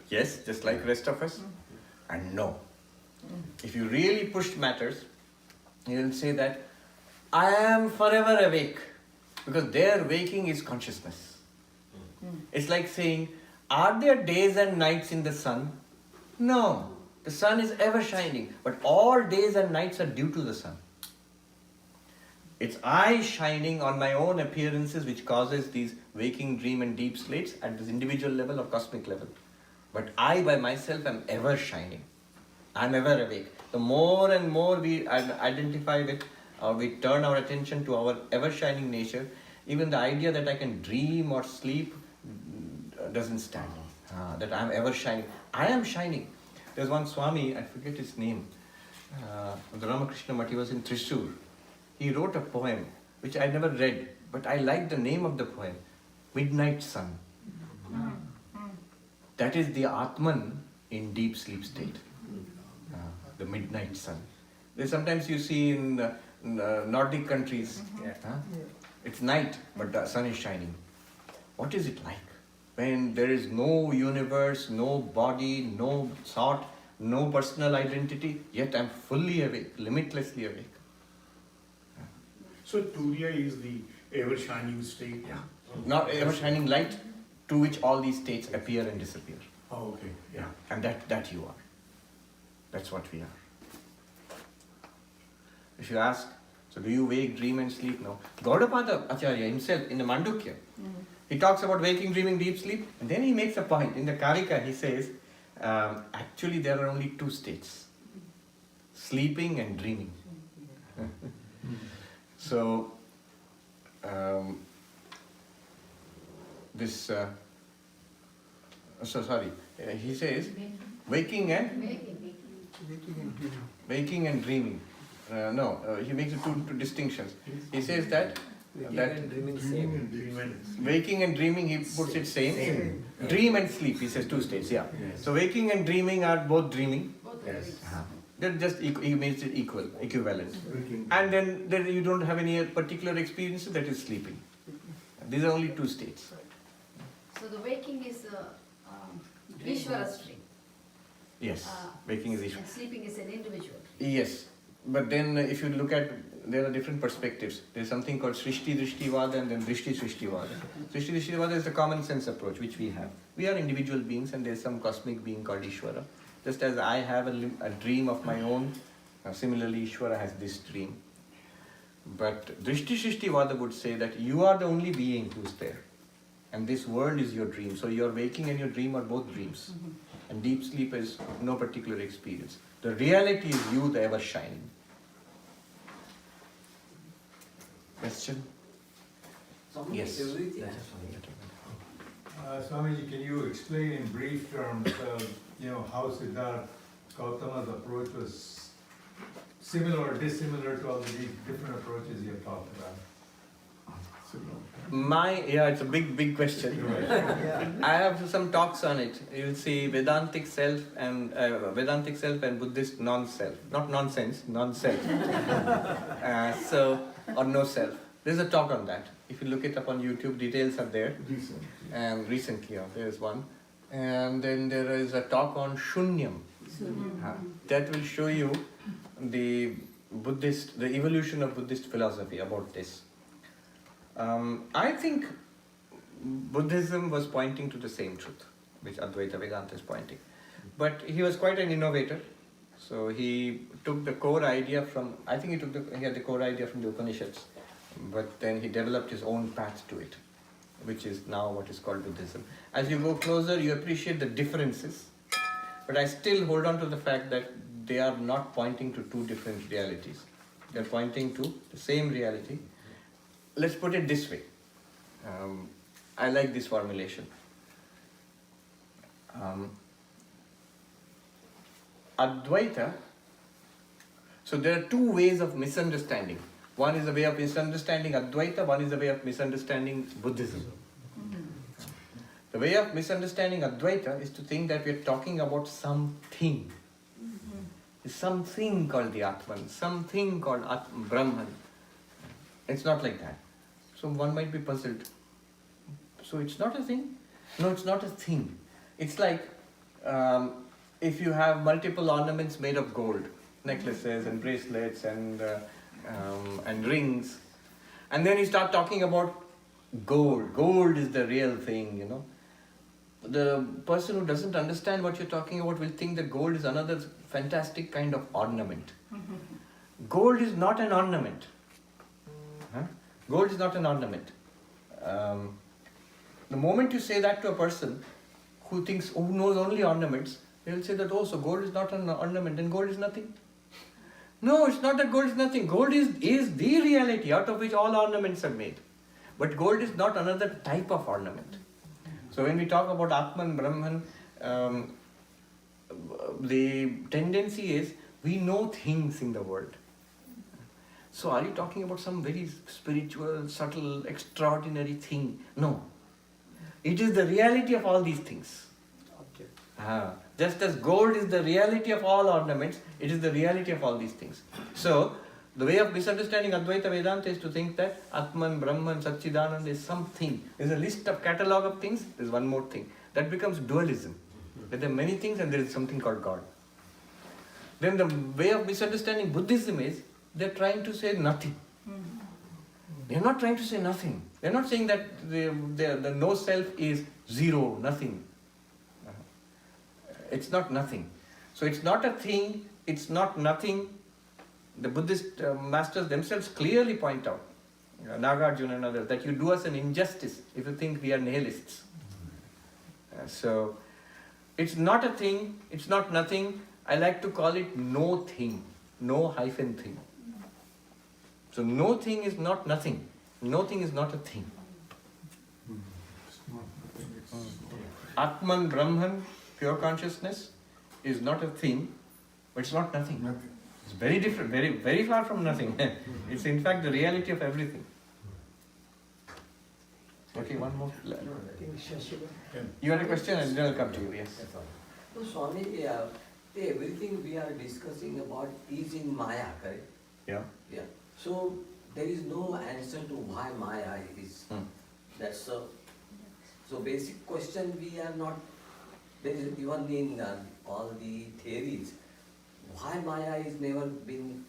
Yes, just like rest of us. And no. If you really pushed matters, he will say that I am forever awake, because their waking is consciousness. It's like saying, are there days and nights in the sun? No, the sun is ever shining, but all days and nights are due to the sun. It's I shining on my own appearances which causes these waking, dream and deep states at this individual level or cosmic level. But I by myself am ever shining. I'm ever awake. The more and more we identify with, we turn our attention to our ever shining nature, even the idea that I can dream or sleep doesn't stand. That I'm ever shining. I am shining. There's one Swami, I forget his name, the Ramakrishna Math, he was in Thrissur. He wrote a poem which I never read, but I like the name of the poem, Midnight Sun. That is the Atman in deep sleep state, the midnight sun. Sometimes you see in Nordic countries, it's night, but the sun is shining. What is it like? When there is no universe, no body, no thought, no personal identity, yet I'm fully awake, limitlessly awake. So Turiya is the ever-shining state? Yeah. Not ever-shining light to which all these states appear and disappear. Oh, okay, yeah. And that you are. That's what we are. If you ask, so do you wake, dream and sleep? No. Gaudapada Acharya himself in the Mandukya, he talks about waking, dreaming, deep sleep, and then he makes a point. In the Karika he says, actually there are only two states, sleeping and dreaming. So, he says, waking and dreaming. He makes two distinctions. He says that waking and dreaming, he puts it same. Dream and sleep, he says two states, yeah. Yes. So waking and dreaming are both dreaming. Yes. They're just, he makes it equivalent. And then you don't have any particular experience, that is sleeping. These are only two states. So the waking is Ishvara stream. Yes, waking is Ishvara. And sleeping is an individual. Yes, but then if you look at, there are different perspectives. There's something called Srishti Drishtivada and then Drishti Srishtivada. Srishti Drishtivada is the common sense approach which we have. We are individual beings and there's some cosmic being called Ishvara. Just as I have a dream of my own, similarly Ishvara has this dream. But Drishti Srishtivada would say that you are the only being who's there. And this world is your dream. So your waking and your dream are both dreams. And deep sleep is no particular experience. The reality is you, the ever shining. Question? Yes. Swamiji, can you explain in brief terms, how Siddhartha Gautama's approach was similar or dissimilar to all the different approaches you have talked about? It's a big question. I have some talks on it. You'll see Vedantic self and Buddhist non-self. Not nonsense, non-self. Or no self. There's a talk on that. If you look it up on YouTube, details are there. Recently, there's one. And then there is a talk on Shunyam. That will show you the evolution of Buddhist philosophy about this. I think Buddhism was pointing to the same truth, which Advaita Vedanta is pointing. But he was quite an innovator. So he took the core idea from, he had the core idea from the Upanishads. But then he developed his own path to it, which is now what is called Buddhism. As you go closer, you appreciate the differences. But I still hold on to the fact that they are not pointing to two different realities. They are pointing to the same reality. Let's put it this way. I like this formulation. Advaita, so there are two ways of misunderstanding. One is a way of misunderstanding Advaita, one is a way of misunderstanding Buddhism. The way of misunderstanding Advaita is to think that we are talking about something. Something called the Atman, something called Brahman. It's not like that. So one might be puzzled. So it's not a thing? No, it's not a thing. It's like if you have multiple ornaments made of gold, necklaces and bracelets and and rings. And then you start talking about gold. Gold is the real thing, you know. The person who doesn't understand what you're talking about will think that gold is another fantastic kind of ornament. Gold is not an ornament. Huh? Gold is not an ornament. The moment you say that to a person who knows only ornaments, they will say that, oh, so gold is not an ornament and gold is nothing. No, it's not that gold is nothing. Gold is the reality out of which all ornaments are made. But gold is not another type of ornament. So when we talk about Atman, Brahman, the tendency is we know things in the world. So are you talking about some very spiritual, subtle, extraordinary thing? No. It is the reality of all these things. Just as gold is the reality of all ornaments, it is the reality of all these things. So, the way of misunderstanding Advaita Vedanta is to think that Atman, Brahman, Satchidananda is something. There's a list of catalog of things, there's one more thing. That becomes dualism. That there are many things and there is something called God. Then the way of misunderstanding Buddhism is, they're trying to say nothing. They're not trying to say nothing. They're not saying that the no self is zero, nothing. It's not nothing. So it's not a thing, it's not nothing. The Buddhist masters themselves clearly point out, Nagarjuna and others, that you do us an injustice if you think we are nihilists. So it's not a thing, it's not nothing. I like to call it no thing, no hyphen thing. So no thing is not nothing. No thing is not a thing. Atman, Brahman, pure consciousness is not a thing, but it's not nothing. It's very different, very, very far from nothing. It's in fact the reality of everything. Okay, one more. You had a question and then I'll come to you, yes. So Swami, everything we are discussing about is in Maya, correct? Yeah. Yeah. So there is no answer to why Maya is. That's so basic question we are not. There is even in all the theories, why Maya is never been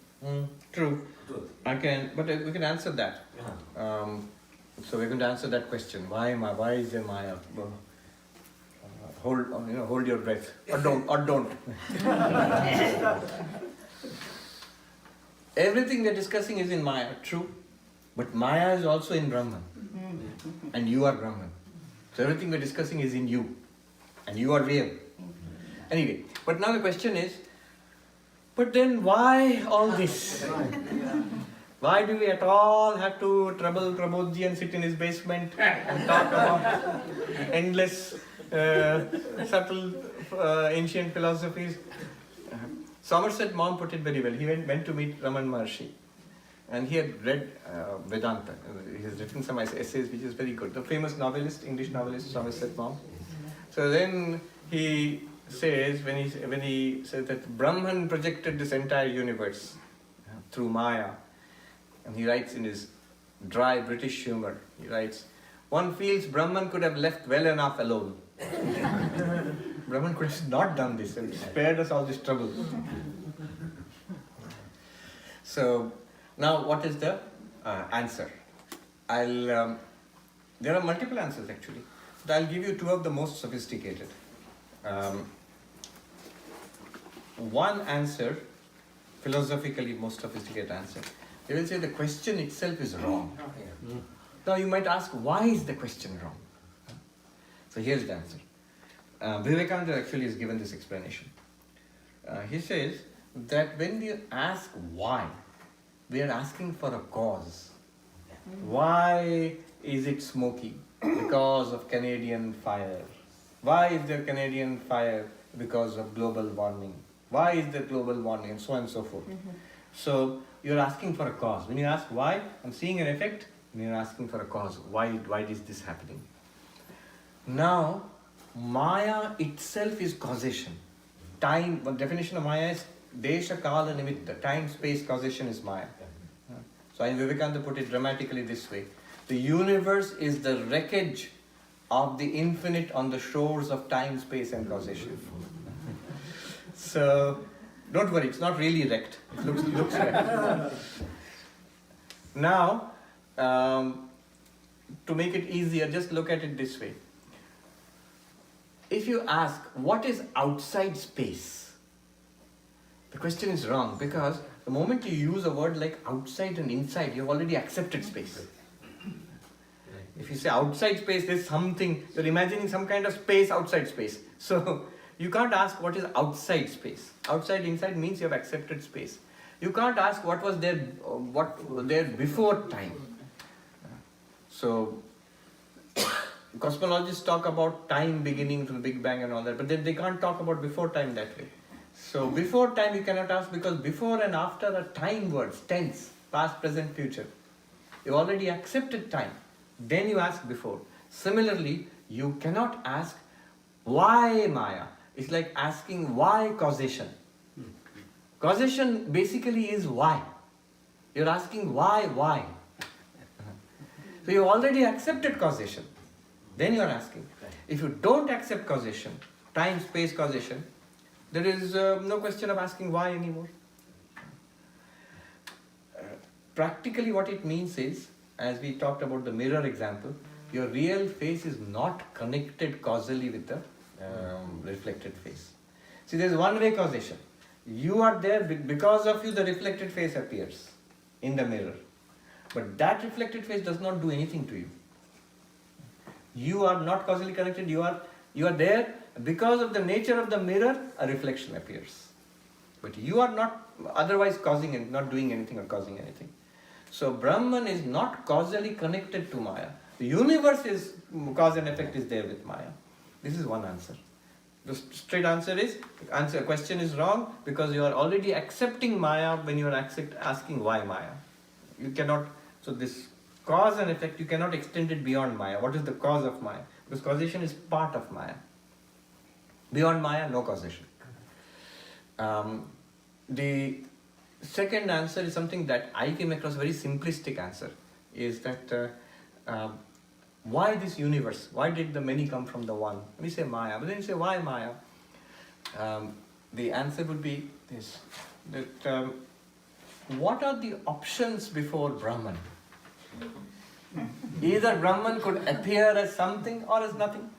True. truth. But we can answer that. So we're going to answer that question. Why is there Maya? Hold your breath. Or don't. Everything we're discussing is in Maya, true. But Maya is also in Brahman. And you are Brahman. So everything we're discussing is in you. And you are real. Anyway, but now the question is, but then why all this? Why do we at all have to trouble Prabodji and sit in his basement and talk about endless, subtle, ancient philosophies? Somerset Maugham put it very well. He went to meet Raman Maharshi. And he had read Vedanta. He has written some essays which is very good. The famous novelist, English novelist, Somerset Maugham. So then he says, when he says that Brahman projected this entire universe through Maya, and he writes in his dry British humor, he writes, one feels Brahman could have left well enough alone. Brahman could have not done this and spared us all this trouble. So, now what is the answer? There are multiple answers actually, but I'll give you two of the most sophisticated. One answer, philosophically most sophisticated answer, they will say the question itself is wrong. Now you might ask, why is the question wrong? So here's the answer. Vivekananda actually has given this explanation. He says that when we ask why, we are asking for a cause. Why is it smoky? Because of Canadian fire. Why is there Canadian fire? Because of global warming. Why is there global warming? And so on and so forth. So you're asking for a cause. When you ask why, I'm seeing an effect, and you're asking for a cause. Why is this happening? Now, Maya itself is causation. Time, one definition of Maya is Desha Kala Nimitta. Time, space, causation is Maya. So Vivekananda put it dramatically this way. The universe is the wreckage of the infinite on the shores of time, space and causation. So, don't worry, it's not really wrecked. It looks wrecked. Now, to make it easier, just look at it this way. If you ask, what is outside space? The question is wrong, because the moment you use a word like outside and inside, you've already accepted space. If you say outside space, there's something, you're imagining some kind of space outside space. So, you can't ask what is outside space. Outside, inside means you have accepted space. You can't ask what was there before time. So, cosmologists talk about time beginning to the Big Bang and all that, but they can't talk about before time that way. So, before time you cannot ask, because before and after are time words, tense, past, present, future. You already accepted time. Then you ask before. Similarly, you cannot ask why Maya. It's like asking why causation. Causation basically is why. You're asking why. So you already accepted causation. Then you're asking. If you don't accept causation, time, space, causation, there is no question of asking why anymore. Practically what it means is, as we talked about the mirror example, your real face is not connected causally with the reflected face. See, there is one-way causation. You are there, because of you the reflected face appears in the mirror. But that reflected face does not do anything to you. You are not causally connected, you are there, because of the nature of the mirror, a reflection appears. But you are not otherwise causing and not doing anything or causing anything. So Brahman is not causally connected to Maya. The universe is, cause and effect is there with Maya. This is one answer. The straight answer is, question is wrong, because you are already accepting Maya when you are asking why Maya. You cannot, so this cause and effect, you cannot extend it beyond Maya. What is the cause of Maya? Because causation is part of Maya. Beyond Maya, no causation. The second answer is something that I came across, very simplistic answer, is that why this universe? Why did the many come from the one? We say Maya, but then you say why Maya? The answer would be this, that what are the options before Brahman? Either Brahman could appear as something or as nothing.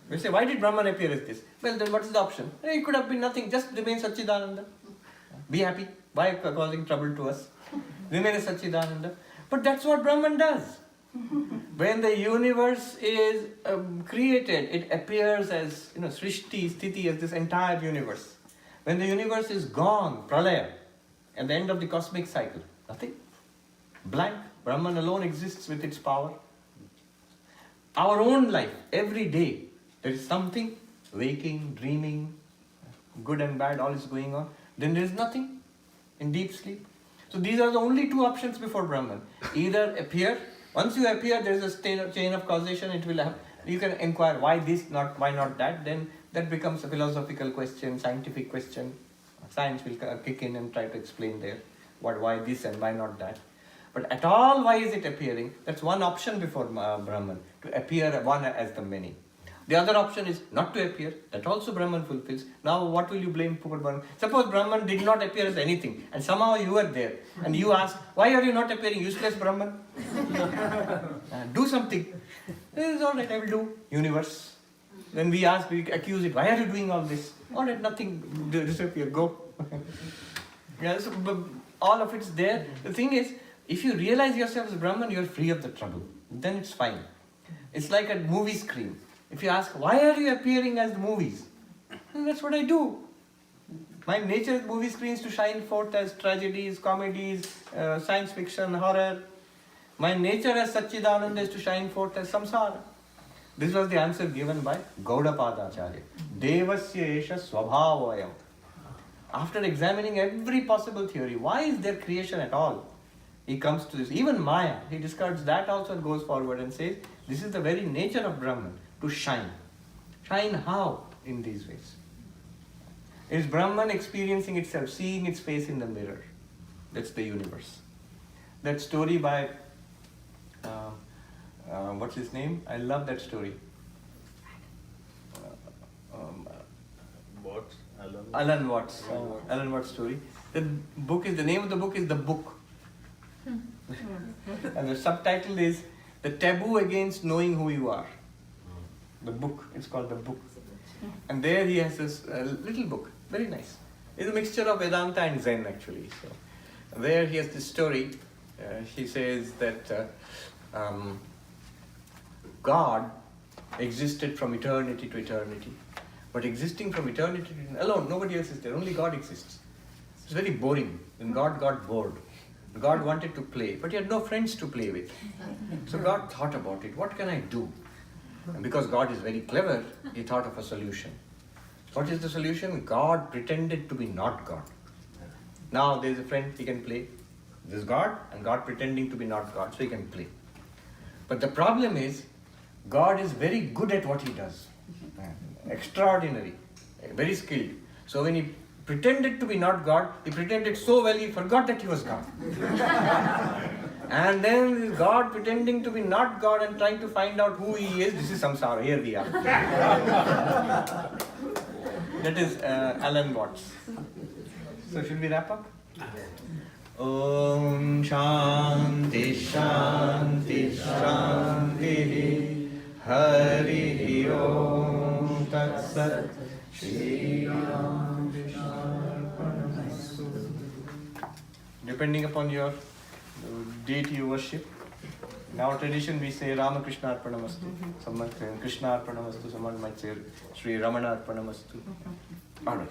We say, why did Brahman appear as this? Well, then what is the option? It could have been nothing, just remain Satchidananda. Be happy. Why causing trouble to us? Remain as Satchidananda. But that's what Brahman does. When the universe is created, it appears as, Srishti, Sthiti, as this entire universe. When the universe is gone, Pralaya, at the end of the cosmic cycle, nothing. Blank. Brahman alone exists with its power. Our own life, every day, there is something, waking, dreaming, good and bad, all is going on. Then there is nothing in deep sleep. So these are the only two options before Brahman. Either appear, once you appear, there is a chain of causation, it will have, you can inquire why this, why not that, then that becomes a philosophical question, scientific question. Science will kick in and try to explain there, why this and why not that. But at all, why is it appearing? That's one option before Brahman, to appear one as the many. The other option is not to appear, that also Brahman fulfills. Now what will you blame poor Brahman? Suppose Brahman did not appear as anything, and somehow you are there, and you ask, why are you not appearing, useless Brahman? Do something. It is alright, I will do. Universe. Then we ask, we accuse it, why are you doing all this? Alright, nothing, disappear, go. So, all of it's there. The thing is, if you realize yourself as Brahman, you are free of the trouble. Then it's fine. It's like a movie screen. If you ask, why are you appearing as the movies? And that's what I do. My nature is movie screens to shine forth as tragedies, comedies, science fiction, horror. My nature as Satchidananda is to shine forth as samsara. This was the answer given by Gaudapada Acharya. Devasya esha swabhavayam. After examining every possible theory, why is there creation at all? He comes to this. Even Maya, he discards that also and goes forward and says, this is the very nature of Brahman, to shine. Shine how? In these ways. Is Brahman experiencing itself, seeing its face in the mirror? That's the universe. That story by, what's his name? I love that story. Watts, Alan Watts. Alan Watts story. The name of the book is The Book. And the subtitle is The Taboo Against Knowing Who You Are. The book, it's called The Book. And there he has this little book, very nice. It's a mixture of Vedanta and Zen actually. So there he has this story. He says that God existed from eternity to eternity. But existing from eternity to eternity alone, nobody else is there, only God exists. It's very boring. When God got bored, God wanted to play, but he had no friends to play with. So God thought about it, what can I do? And because God is very clever, he thought of a solution. What is the solution? God pretended to be not God. Now there is a friend, he can play. This is God, and God pretending to be not God, so he can play. But the problem is, God is very good at what he does. Extraordinary, very skilled. So when he pretended to be not God, he pretended so well he forgot that he was God. And then God pretending to be not God and trying to find out who he is, this is samsara, here we are. That is Alan Watts. So should we wrap up? Om Shanti Shanti Shanti Hari Om Tat Sat Shri Ram Vishnu. Depending upon your deity you worship. In our tradition we say Ramakrishna Arpanamastu. Someone say Krishna Arpanamastu. Someone might say Sri Ramana Arpanamastu. Alright.